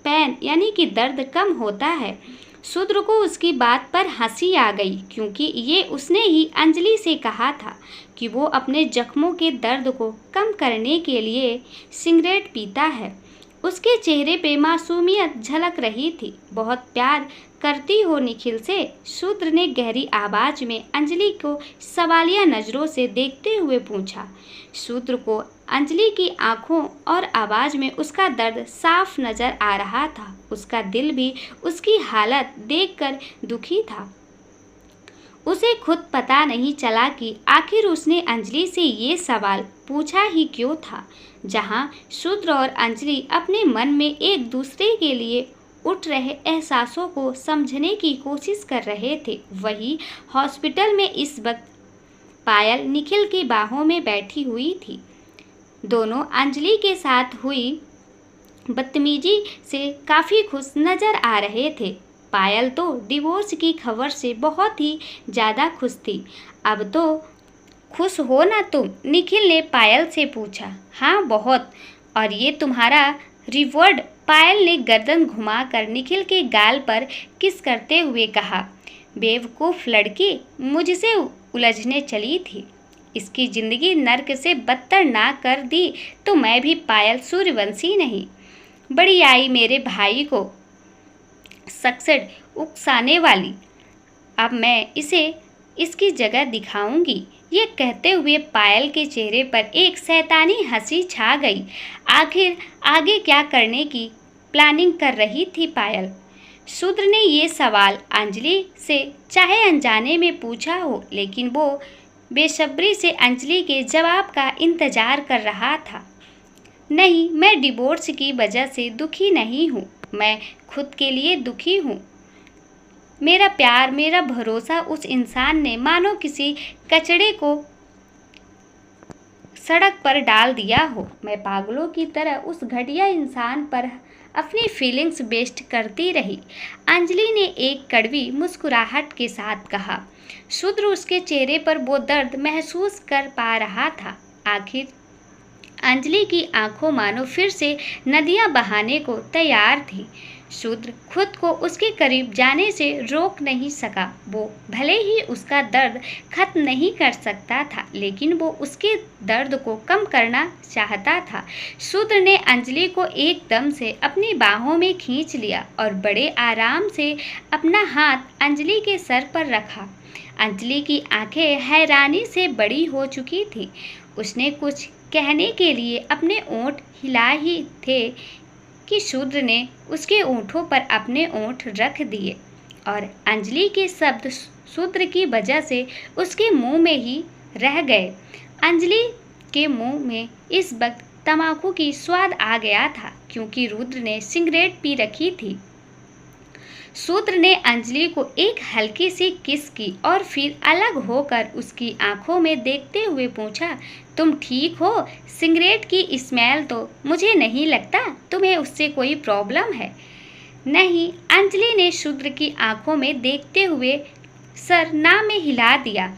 पेन यानी कि दर्द कम होता है। शूद्र को उसकी बात पर हंसी आ गई, क्योंकि ये उसने ही अंजलि से कहा था कि वो अपने जख्मों के दर्द को कम करने के लिए सिगरेट पीता है। उसके चेहरे पे मासूमियत झलक रही थी। बहुत प्यार करती हो निखिल से? शूद्र ने गहरी आवाज में अंजलि को सवालिया नज़रों से देखते हुए पूछा। शूद्र को अंजलि की आंखों और आवाज़ में उसका दर्द साफ नज़र आ रहा था। उसका दिल भी उसकी हालत देखकर दुखी था। उसे खुद पता नहीं चला कि आखिर उसने अंजलि से ये सवाल पूछा ही क्यों था। जहाँ शूद्र और अंजलि अपने मन में एक दूसरे के लिए उठ रहे एहसासों को समझने की कोशिश कर रहे थे, वही हॉस्पिटल में इस वक्त पायल निखिल की बाहों में बैठी हुई थी। दोनों अंजलि के साथ हुई बदतमीजी से काफ़ी खुश नज़र आ रहे थे। पायल तो डिवोर्स की खबर से बहुत ही ज़्यादा खुश थी। अब तो खुश हो ना तुम? निखिल ने पायल से पूछा। हाँ बहुत। और ये तुम्हारा रिवॉर्ड? पायल ने गर्दन घुमाकर निखिल के गाल पर किस करते हुए कहा। बेवकूफ़ लड़की, मुझसे उलझने चली थी। इसकी ज़िंदगी नर्क से बदतर ना कर दी तो मैं भी पायल सूर्यवंशी नहीं। बड़ी आई मेरे भाई को सक्सेड उकसाने वाली। अब मैं इसे इसकी जगह दिखाऊंगी। ये कहते हुए पायल के चेहरे पर एक शैतानी हंसी छा गई। आखिर आगे क्या करने की प्लानिंग कर रही थी पायल? शूद्र ने ये सवाल अंजलि से चाहे अनजाने में पूछा हो, लेकिन वो बेसब्री से अंजलि के जवाब का इंतजार कर रहा था। नहीं, मैं डिवोर्स की वजह से दुखी नहीं हूँ, मैं खुद के लिए दुखी हूँ। मेरा प्यार, मेरा भरोसा उस इंसान ने मानो किसी कचड़े को सड़क पर डाल दिया हो। मैं पागलों की तरह उस घटिया इंसान पर अपनी फीलिंग्स वेस्ट करती रही। अंजलि ने एक कड़वी मुस्कुराहट के साथ कहा। शूद्र उसके चेहरे पर वो दर्द महसूस कर पा रहा था। आखिर अंजलि की आंखों मानो फिर से नदियां बहाने को तैयार थी। शूद्र खुद को उसके करीब जाने से रोक नहीं सका। वो भले ही उसका दर्द खत्म नहीं कर सकता था, लेकिन वो उसके दर्द को कम करना चाहता था। शूद्र ने अंजलि को एकदम से अपनी बाहों में खींच लिया और बड़े आराम से अपना हाथ अंजलि के सर पर रखा। अंजलि की आंखें हैरानी से बड़ी हो चुकी थी। उसने कुछ कहने के लिए अपने ओंठ हिला ही थे कि शूद्र ने उसके ओंठों पर अपने ओंठ रख दिए और अंजलि के शब्द शूद्र की वजह से उसके मुंह में ही रह गए। अंजलि के मुंह में इस वक्त तंबाकू की स्वाद आ गया था क्योंकि रुद्र ने सिगरेट पी रखी थी। शूद्र ने अंजलि को एक हल्की सी किस की और फिर अलग होकर उसकी आंखों में देखते हुए पूछा, तुम ठीक हो? सिगरेट की स्मेल तो मुझे नहीं लगता तुम्हें उससे कोई प्रॉब्लम है। नहीं, अंजलि ने शूद्र की आंखों में देखते हुए सर ना में हिला दिया।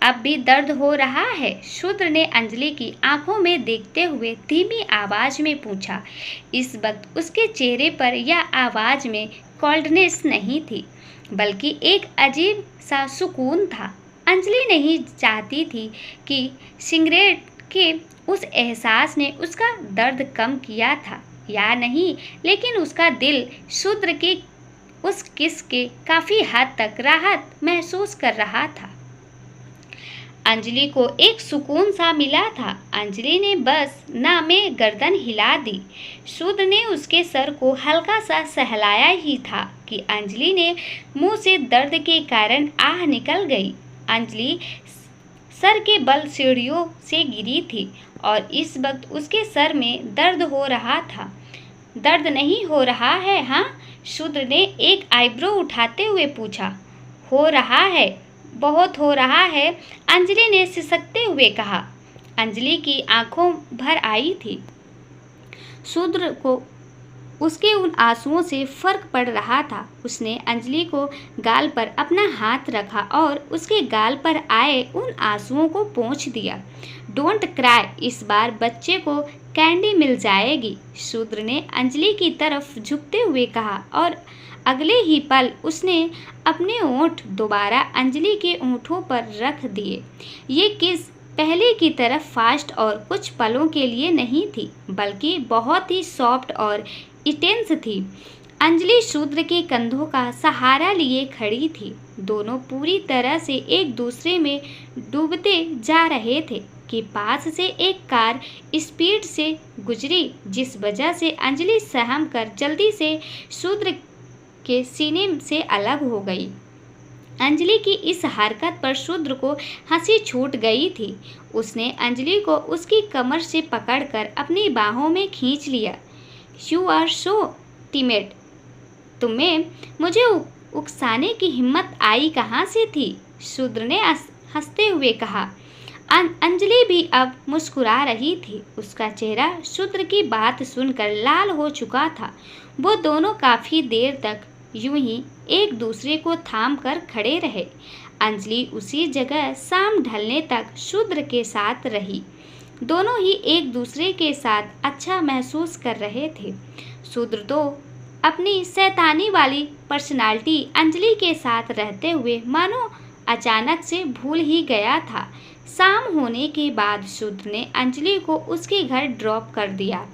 अब भी दर्द हो रहा है? शूद्र ने अंजलि की आंखों में देखते हुए धीमी आवाज में पूछा। इस वक्त उसके चेहरे पर या आवाज में कोल्डनेस नहीं थी बल्कि एक अजीब सा सुकून था। अंजलि नहीं चाहती थी कि सिगरेट के उस एहसास ने उसका दर्द कम किया था या नहीं, लेकिन उसका दिल शूद्र के उस किस के काफी हद तक राहत महसूस कर रहा था। अंजलि को एक सुकून सा मिला था। अंजलि ने बस ना में गर्दन हिला दी। शूद्र ने उसके सर को हल्का सा सहलाया ही था कि अंजलि ने मुंह से दर्द के कारण आह निकल गई। अंजलि सर के बल सीढ़ियों से गिरी थी और इस वक्त उसके सर में दर्द हो रहा था। दर्द नहीं हो रहा है? हाँ, शूद्र ने एक आईब्रो उठाते हुए पूछा। हो रहा है, बहुत हो रहा है, अंजलि ने सिसकते हुए कहा। अंजलि की आंखों भर आई थी। शूद्र को उसके उन आंसुओं से फर्क पड़ रहा था। उसने अंजलि को गाल पर अपना हाथ रखा और उसके गाल पर आए उन आंसुओं को पोंछ दिया। डोंट क्राई, इस बार बच्चे को कैंडी मिल जाएगी, शूद्र ने अंजलि की तरफ झुकते हुए कहा और अगले ही पल उसने अपने ओंठ दोबारा अंजलि के ओंठों पर रख दिए। ये किस पहले की तरफ फास्ट और कुछ पलों के लिए नहीं थी बल्कि बहुत ही सॉफ्ट और इंटेंस थी। अंजलि शूद्र के कंधों का सहारा लिए खड़ी थी। दोनों पूरी तरह से एक दूसरे में डूबते जा रहे थे कि पास से एक कार स्पीड से गुजरी जिस वजह से अंजलि सहम कर जल्दी से शूद्र के सीने से अलग हो गई। अंजलि की इस हरकत पर शूद्र को हंसी छूट गई थी। उसने अंजलि को उसकी कमर से पकड़कर अपनी बाहों में खींच लिया। यू आर सो टिमेड, तुम्हें मुझे उकसाने की हिम्मत आई कहाँ से थी? शूद्र ने हंसते हुए कहा। अंजलि भी अब मुस्कुरा रही थी। उसका चेहरा शूद्र की बात सुनकर लाल हो चुका था। वो दोनों काफी देर तक यूं ही एक दूसरे को थाम कर खड़े रहे। अंजलि उसी जगह शाम ढलने तक शूद्र के साथ रही। दोनों ही एक दूसरे के साथ अच्छा महसूस कर रहे थे। शूद्र तो अपनी शैतानी वाली पर्सनालिटी अंजलि के साथ रहते हुए मानो अचानक से भूल ही गया था। शाम होने के बाद शूद्र ने अंजलि को उसके घर ड्रॉप कर दिया।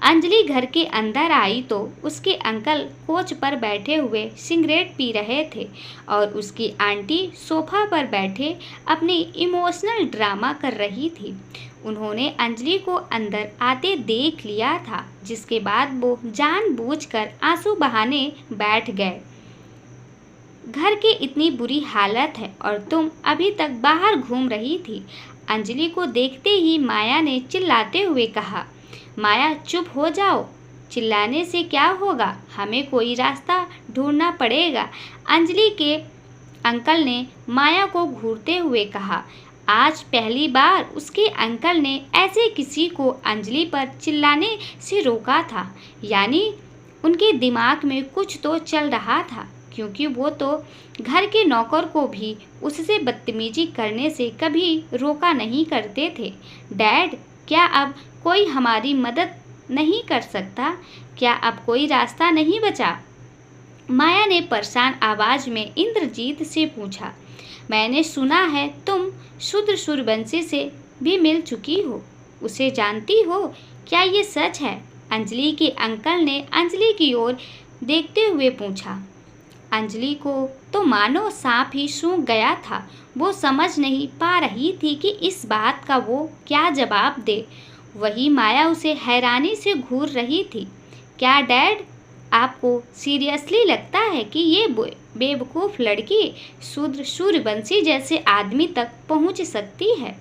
अंजलि घर के अंदर आई तो उसके अंकल कोच पर बैठे हुए सिगरेट पी रहे थे और उसकी आंटी सोफा पर बैठे अपनी इमोशनल ड्रामा कर रही थी। उन्होंने अंजलि को अंदर आते देख लिया था, जिसके बाद वो जानबूझकर आंसू बहाने बैठ गए। घर की इतनी बुरी हालत है और तुम अभी तक बाहर घूम रही थी। अंजलि को देखते ही माया ने चिल्लाते हुए कहा। माया चुप हो जाओ, चिल्लाने से क्या होगा, हमें कोई रास्ता ढूंढना पड़ेगा, अंजलि के अंकल ने माया को घूरते हुए कहा। आज पहली बार उसके अंकल ने ऐसे किसी को अंजलि पर चिल्लाने से रोका था, यानी उनके दिमाग में कुछ तो चल रहा था, क्योंकि वो तो घर के नौकर को भी उससे बदतमीजी करने से कभी रोका नहीं करते थे। डैड, क्या अब कोई हमारी मदद नहीं कर सकता? क्या अब कोई रास्ता नहीं बचा? माया ने परेशान आवाज में इंद्रजीत से पूछा। मैंने सुना है तुम शूद्र सूर्यवंशी से भी मिल चुकी हो, उसे जानती हो, क्या ये सच है? अंजलि के अंकल ने अंजलि की ओर देखते हुए पूछा। अंजलि को तो मानो सांप ही सूंघ गया था। वो समझ नहीं पा रही थी कि इस बात का वो क्या जवाब दे। वही माया उसे हैरानी से घूर रही थी। क्या डैड, आपको सीरियसली लगता है कि ये बेवकूफ़ लड़की शूद्र सूर्यवंशी जैसे आदमी तक पहुंच सकती है,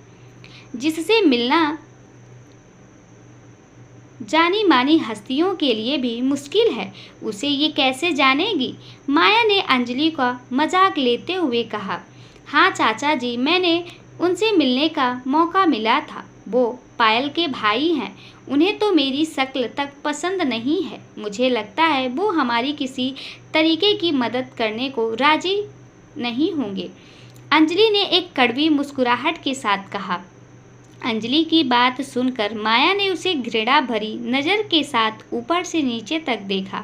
जिससे मिलना जानी मानी हस्तियों के लिए भी मुश्किल है? उसे ये कैसे जानेगी? माया ने अंजलि का मजाक लेते हुए कहा। हाँ चाचा जी, मैंने उनसे मिलने का मौका मिला था। वो पायल के भाई हैं। उन्हें तो मेरी शक्ल तक पसंद नहीं है। मुझे लगता है वो हमारी किसी तरीके की मदद करने को राजी नहीं होंगे। अंजलि ने एक कड़वी मुस्कुराहट के साथ कहा। अंजलि की बात सुनकर माया ने उसे घृणा भरी नज़र के साथ ऊपर से नीचे तक देखा।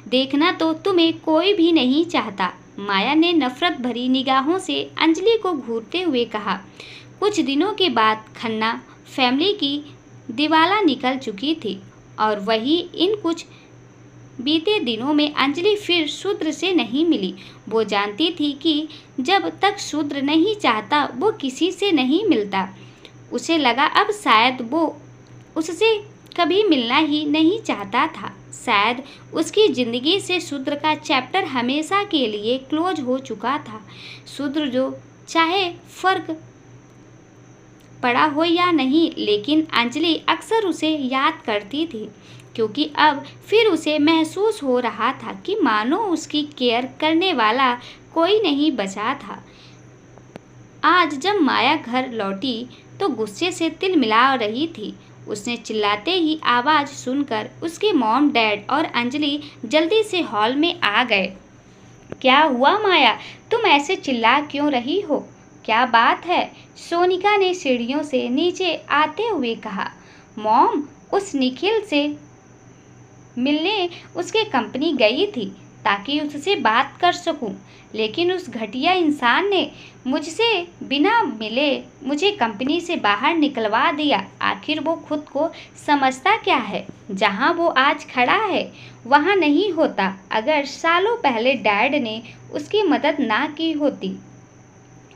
देखना तो तुम्हें कोई भी नहीं चाहता, माया ने नफरत भरी निगाहों से अंजलि को घूरते हुए कहा। कुछ दिनों के बाद खन्ना फैमिली की दिवाला निकल चुकी थी और वही इन कुछ बीते दिनों में अंजलि फिर शूद्र से नहीं मिली। वो जानती थी कि जब तक शूद्र नहीं चाहता वो किसी से नहीं मिलता। उसे लगा अब शायद वो उससे कभी मिलना ही नहीं चाहता था। शायद उसकी ज़िंदगी से शूद्र का चैप्टर हमेशा के लिए क्लोज हो चुका था। शूद्र जो चाहे फर्क पड़ा हो या नहीं, लेकिन अंजलि अक्सर उसे याद करती थी, क्योंकि अब फिर उसे महसूस हो रहा था कि मानो उसकी केयर करने वाला कोई नहीं बचा था। आज जब माया घर लौटी तो गुस्से से तिलमिला रही थी। उसने चिल्लाते ही आवाज़ सुनकर उसके मॉम, डैड और अंजलि जल्दी से हॉल में आ गए। क्या हुआ माया, तुम ऐसे चिल्ला क्यों रही हो? क्या बात है? सोनिका ने सीढ़ियों से नीचे आते हुए कहा। मॉम, उस निखिल से मिलने उसके कंपनी गई थी ताकि उससे बात कर सकूं, लेकिन उस घटिया इंसान ने मुझसे बिना मिले मुझे कंपनी से बाहर निकलवा दिया। आखिर वो खुद को समझता क्या है? जहां वो आज खड़ा है वहां नहीं होता अगर सालों पहले डैड ने उसकी मदद ना की होती।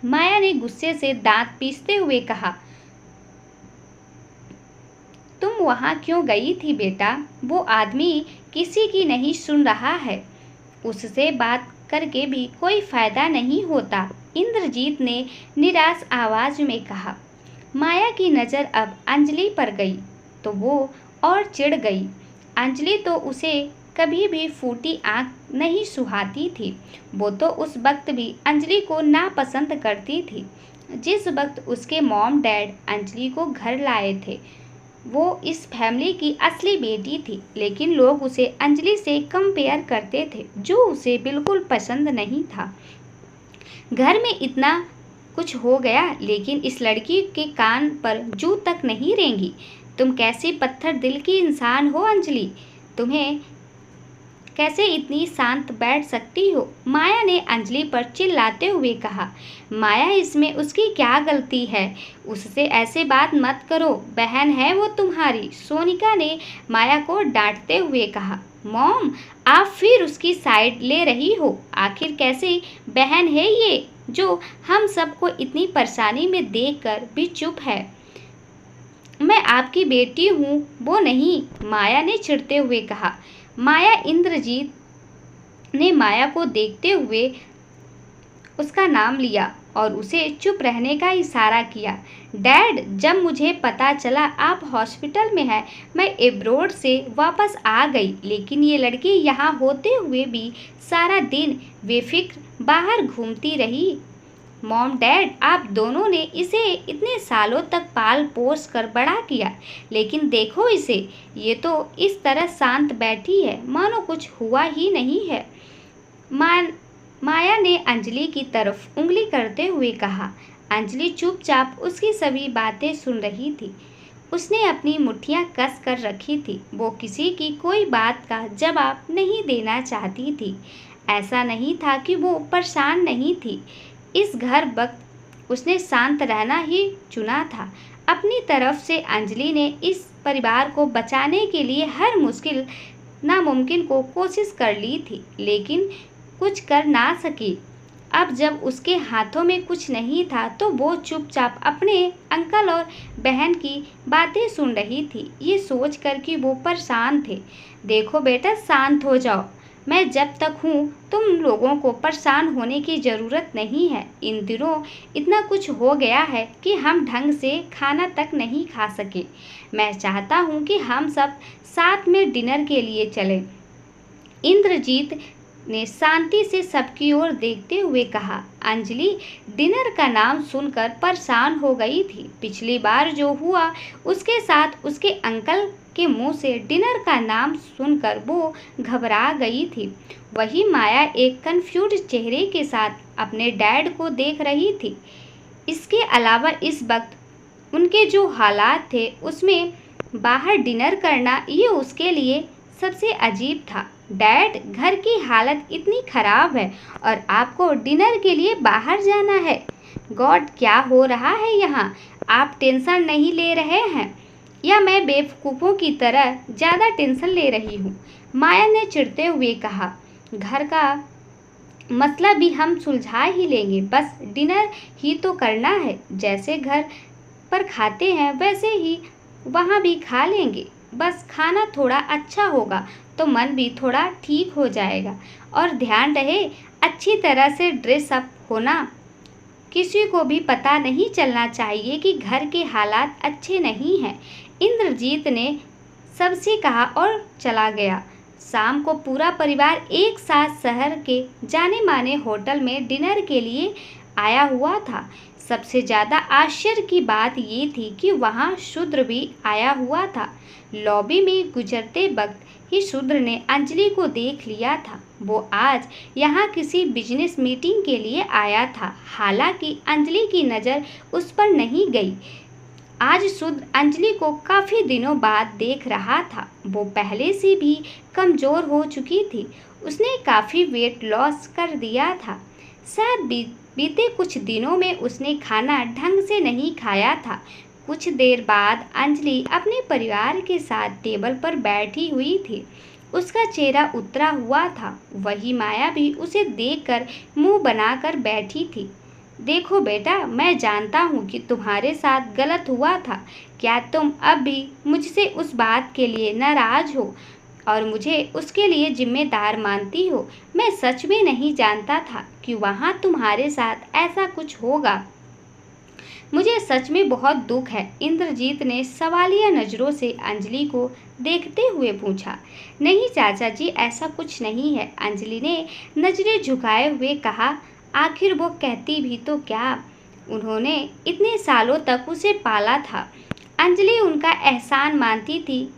माया ने गुस्से से दांत पीसते हुए कहा। तुम वहां क्यों गई थी बेटा? वो आदमी किसी की नहीं सुन रहा है। उससे बात करके भी कोई फायदा नहीं होता, इंद्रजीत ने निराश आवाज में कहा। माया की नज़र अब अंजलि पर गई तो वो और चिढ़ गई। अंजलि तो उसे कभी भी फूटी आंख नहीं सुहाती थी। वो तो उस वक्त भी अंजलि को नापसंद करती थी जिस वक्त उसके मॉम डैड अंजलि को घर लाए थे। वो इस फैमिली की असली बेटी थी, लेकिन लोग उसे अंजलि से कंपेयर करते थे, जो उसे बिल्कुल पसंद नहीं था। घर में इतना कुछ हो गया, लेकिन इस लड़की के कान पर जू तक नहीं रेंगी। तुम कैसी पत्थर दिल की इंसान हो अंजलि? तुम्हें कैसे इतनी शांत बैठ सकती हो? माया ने अंजलि पर चिल्लाते हुए कहा। माया, इसमें उसकी क्या गलती है? उससे ऐसे बात मत करो, बहन है वो तुम्हारी, सोनिका ने माया को डांटते हुए कहा। मॉम, आप फिर उसकी साइड ले रही हो। आखिर कैसी बहन है ये जो हम सबको इतनी परेशानी में देखकर भी चुप है? मैं आपकी बेटी हूँ, वो नहीं, माया ने चिढ़ते हुए कहा। माया इंद्रजीत ने माया को देखते हुए उसका नाम लिया और उसे चुप रहने का इशारा किया। डैड, जब मुझे पता चला आप हॉस्पिटल में हैं, मैं एब्रोड से वापस आ गई, लेकिन ये लड़की यहाँ होते हुए भी सारा दिन बेफिक्र बाहर घूमती रही। मॉम डैड, आप दोनों ने इसे इतने सालों तक पाल पोस कर बड़ा किया, लेकिन देखो इसे, ये तो इस तरह शांत बैठी है मानो कुछ हुआ ही नहीं है। माया ने अंजलि की तरफ उंगली करते हुए कहा। अंजलि चुपचाप उसकी सभी बातें सुन रही थी। उसने अपनी मुट्ठियां कस कर रखी थी। वो किसी की कोई बात का जवाब नहीं देना चाहती थी। ऐसा नहीं था कि वो परेशान नहीं थी। इस घर वक्त उसने शांत रहना ही चुना था। अपनी तरफ से अंजलि ने इस परिवार को बचाने के लिए हर मुश्किल नामुमकिन को कोशिश कर ली थी, लेकिन कुछ कर ना सकी। अब जब उसके हाथों में कुछ नहीं था तो वो चुपचाप अपने अंकल और बहन की बातें सुन रही थी, ये सोच कर कि वो परेशान थे। देखो बेटा, शांत हो जाओ। मैं जब तक हूँ तुम लोगों को परेशान होने की ज़रूरत नहीं है। इन दिनों इतना कुछ हो गया है कि हम ढंग से खाना तक नहीं खा सके। मैं चाहता हूँ कि हम सब साथ में डिनर के लिए चलें। इंद्रजीत ने शांति से सबकी ओर देखते हुए कहा। अंजलि डिनर का नाम सुनकर परेशान हो गई थी। पिछली बार जो हुआ उसके साथ उसके अंकल के मुंह से डिनर का नाम सुनकर वो घबरा गई थी। वही माया एक कंफ्यूज चेहरे के साथ अपने डैड को देख रही थी। इसके अलावा इस वक्त उनके जो हालात थे उसमें बाहर डिनर करना ये उसके लिए सबसे अजीब था। डैड, घर की हालत इतनी खराब है और आपको डिनर के लिए बाहर जाना है। गॉड, क्या हो रहा है यहाँ? आप टेंशन नहीं ले रहे हैं या मैं बेवकूफ़ों की तरह ज़्यादा टेंशन ले रही हूँ? माया ने चिढ़ते हुए कहा। घर का मसला भी हम सुलझा ही लेंगे, बस डिनर ही तो करना है। जैसे घर पर खाते हैं वैसे ही वहाँ भी खा लेंगे। बस खाना थोड़ा अच्छा होगा तो मन भी थोड़ा ठीक हो जाएगा। और ध्यान रहे, अच्छी तरह से ड्रेस अप होना। किसी को भी पता नहीं चलना चाहिए कि घर के हालात अच्छे नहीं हैं। इंद्रजीत ने सबसे कहा और चला गया। शाम को पूरा परिवार एक साथ शहर के जाने माने होटल में डिनर के लिए आया हुआ था। सबसे ज़्यादा आश्चर्य की बात ये थी कि वहाँ शूद्र भी आया हुआ था। लॉबी में गुजरते वक्त ही शूद्र ने अंजलि को देख लिया था। वो आज यहाँ किसी बिजनेस मीटिंग के लिए आया था। हालांकि अंजलि की नज़र उस पर नहीं गई। आज शूद्र अंजलि को काफ़ी दिनों बाद देख रहा था। वो पहले से भी कमज़ोर हो चुकी थी। उसने काफ़ी वेट लॉस कर दिया था। शायद बीते कुछ दिनों में उसने खाना ढंग से नहीं खाया था। कुछ देर बाद अंजलि अपने परिवार के साथ टेबल पर बैठी हुई थी। उसका चेहरा उतरा हुआ था। वही माया भी उसे देखकर मुंह बनाकर बैठी थी। देखो बेटा, मैं जानता हूँ कि तुम्हारे साथ गलत हुआ था। क्या तुम अब भी मुझसे उस बात के लिए नाराज़ हो और मुझे उसके लिए जिम्मेदार मानती हो? मैं सच में नहीं जानता था कि वहाँ तुम्हारे साथ ऐसा कुछ होगा। मुझे सच में बहुत दुख है। इंद्रजीत ने सवालिया नज़रों से अंजलि को देखते हुए पूछा। नहीं चाचा जी, ऐसा कुछ नहीं है, अंजलि ने नज़रें झुकाए हुए कहा। आखिर वो कहती भी तो क्या? उन्होंने इतने सालों तक उसे पाला था। अंजलि उनका एहसान मानती थी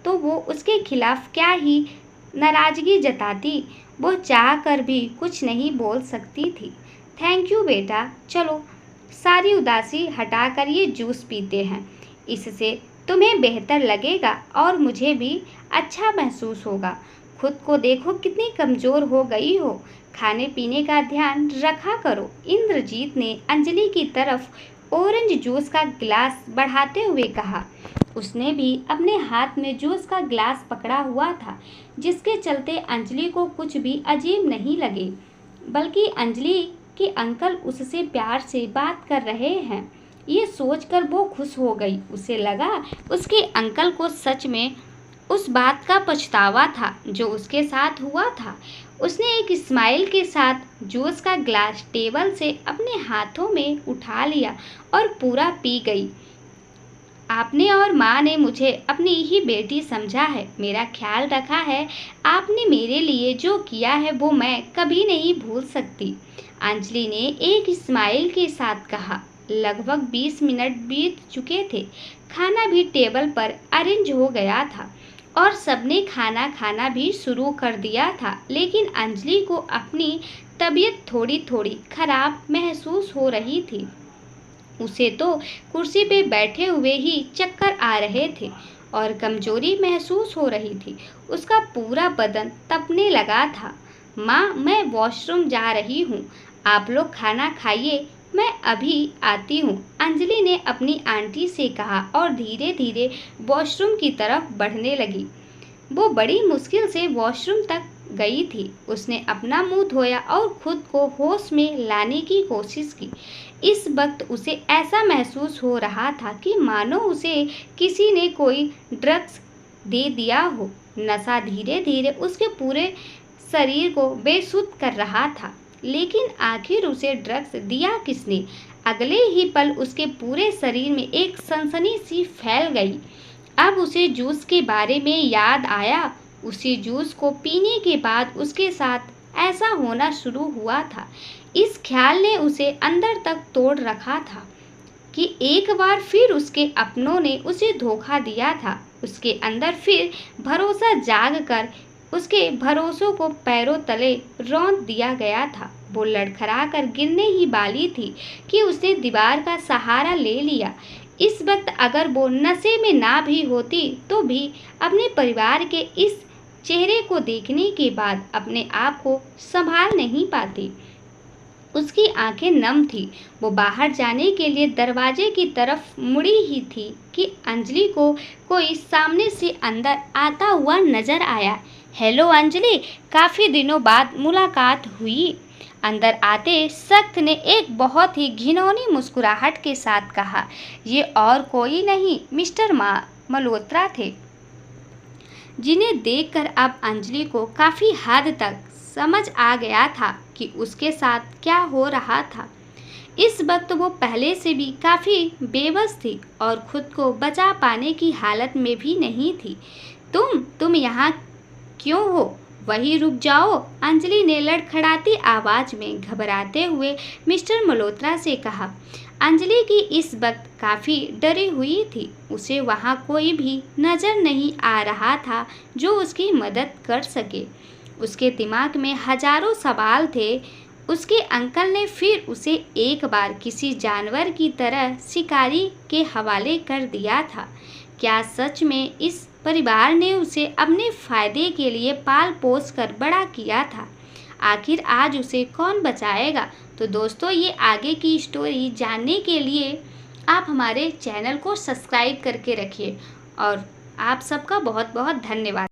तो वो उसके खिलाफ क्या ही नाराज़गी जताती। वो चाह कर भी कुछ नहीं बोल सकती थी। थैंक यू बेटा, चलो सारी उदासी हटाकर ये जूस पीते हैं। इससे तुम्हें बेहतर लगेगा और मुझे भी अच्छा महसूस होगा। खुद को देखो कितनी कमज़ोर हो गई हो। खाने पीने का ध्यान रखा करो। इंद्रजीत ने अंजलि की तरफ ऑरेंज जूस का गिलास बढ़ाते हुए कहा। उसने भी अपने हाथ में जूस का गिलास पकड़ा हुआ था, जिसके चलते अंजलि को कुछ भी अजीब नहीं लगे, बल्कि अंजलि के अंकल उससे प्यार से बात कर रहे हैं। ये सोचकर वो खुश हो गई। उसे लगा उसके अंकल को सच में उस बात का पछतावा था जो उसके साथ हुआ था। उसने एक स्माइल के साथ जूस का ग्लास टेबल से अपने हाथों में उठा लिया और पूरा पी गई। आपने और माँ ने मुझे अपनी ही बेटी समझा है, मेरा ख्याल रखा है। आपने मेरे लिए जो किया है वो मैं कभी नहीं भूल सकती, अंजलि ने एक स्माइल के साथ कहा। लगभग 20 मिनट बीत चुके थे। खाना भी टेबल पर अरेंज हो गया था और सबने खाना खाना भी शुरू कर दिया था, लेकिन अंजलि को अपनी तबीयत थोड़ी थोड़ी खराब महसूस हो रही थी। उसे तो कुर्सी पे बैठे हुए ही चक्कर आ रहे थे और कमजोरी महसूस हो रही थी। उसका पूरा बदन तपने लगा था। माँ, मैं वॉशरूम जा रही हूँ, आप लोग खाना खाइए, मैं अभी आती हूँ, अंजलि ने अपनी आंटी से कहा और धीरे धीरे वॉशरूम की तरफ बढ़ने लगी। वो बड़ी मुश्किल से वॉशरूम तक गई थी। उसने अपना मुंह धोया और खुद को होश में लाने की कोशिश की। इस वक्त उसे ऐसा महसूस हो रहा था कि मानो उसे किसी ने कोई ड्रग्स दे दिया हो। नशा धीरे धीरे उसके पूरे शरीर को बेसुध कर रहा था। लेकिन आखिर उसे ड्रग्स दिया किसने? अगले ही पल उसके पूरे शरीर में एक सनसनी सी फैल गई। अब उसे जूस के बारे में याद आया। उसी जूस को पीने के बाद उसके साथ ऐसा होना शुरू हुआ था। इस ख्याल ने उसे अंदर तक तोड़ रखा था कि एक बार फिर उसके अपनों ने उसे धोखा दिया था। उसके अंदर फिर भरोसा जाग कर उसके भरोसों को पैरों तले रौंद दिया गया था। वो लड़खड़ा कर गिरने ही वाली थी कि उसने दीवार का सहारा ले लिया। इस वक्त अगर वो नशे में ना भी होती तो भी अपने परिवार के इस चेहरे को देखने के बाद अपने आप को संभाल नहीं पाती। उसकी आंखें नम थी। वो बाहर जाने के लिए दरवाजे की तरफ मुड़ी ही थी कि अंजलि को कोई सामने से अंदर आता हुआ नजर आया। हेलो अंजलि, काफ़ी दिनों बाद मुलाकात हुई। अंदर आते सख्त ने एक बहुत ही घिनौनी मुस्कुराहट के साथ कहा। ये और कोई नहीं मिस्टर मल्होत्रा थे, जिन्हें देखकर अब अंजलि को काफ़ी हद तक समझ आ गया था कि उसके साथ क्या हो रहा था। इस वक्त वो पहले से भी काफ़ी बेबस थी और खुद को बचा पाने की हालत में भी नहीं थी। तुम यहाँ क्यों हो? वहीं रुक जाओ, अंजलि ने लड़खड़ाती आवाज में घबराते हुए मिस्टर मल्होत्रा से कहा। अंजलि की इस वक्त काफ़ी डरी हुई थी। उसे वहाँ कोई भी नज़र नहीं आ रहा था जो उसकी मदद कर सके। उसके दिमाग में हजारों सवाल थे। उसके अंकल ने फिर उसे एक बार किसी जानवर की तरह शिकारी के हवाले कर दिया था। क्या सच में इस परिवार ने उसे अपने फायदे के लिए पाल पोस कर बड़ा किया था? आखिर आज उसे कौन बचाएगा? तो दोस्तों, ये आगे की स्टोरी जानने के लिए आप हमारे चैनल को सब्सक्राइब करके रखिए और आप सबका बहुत बहुत धन्यवाद।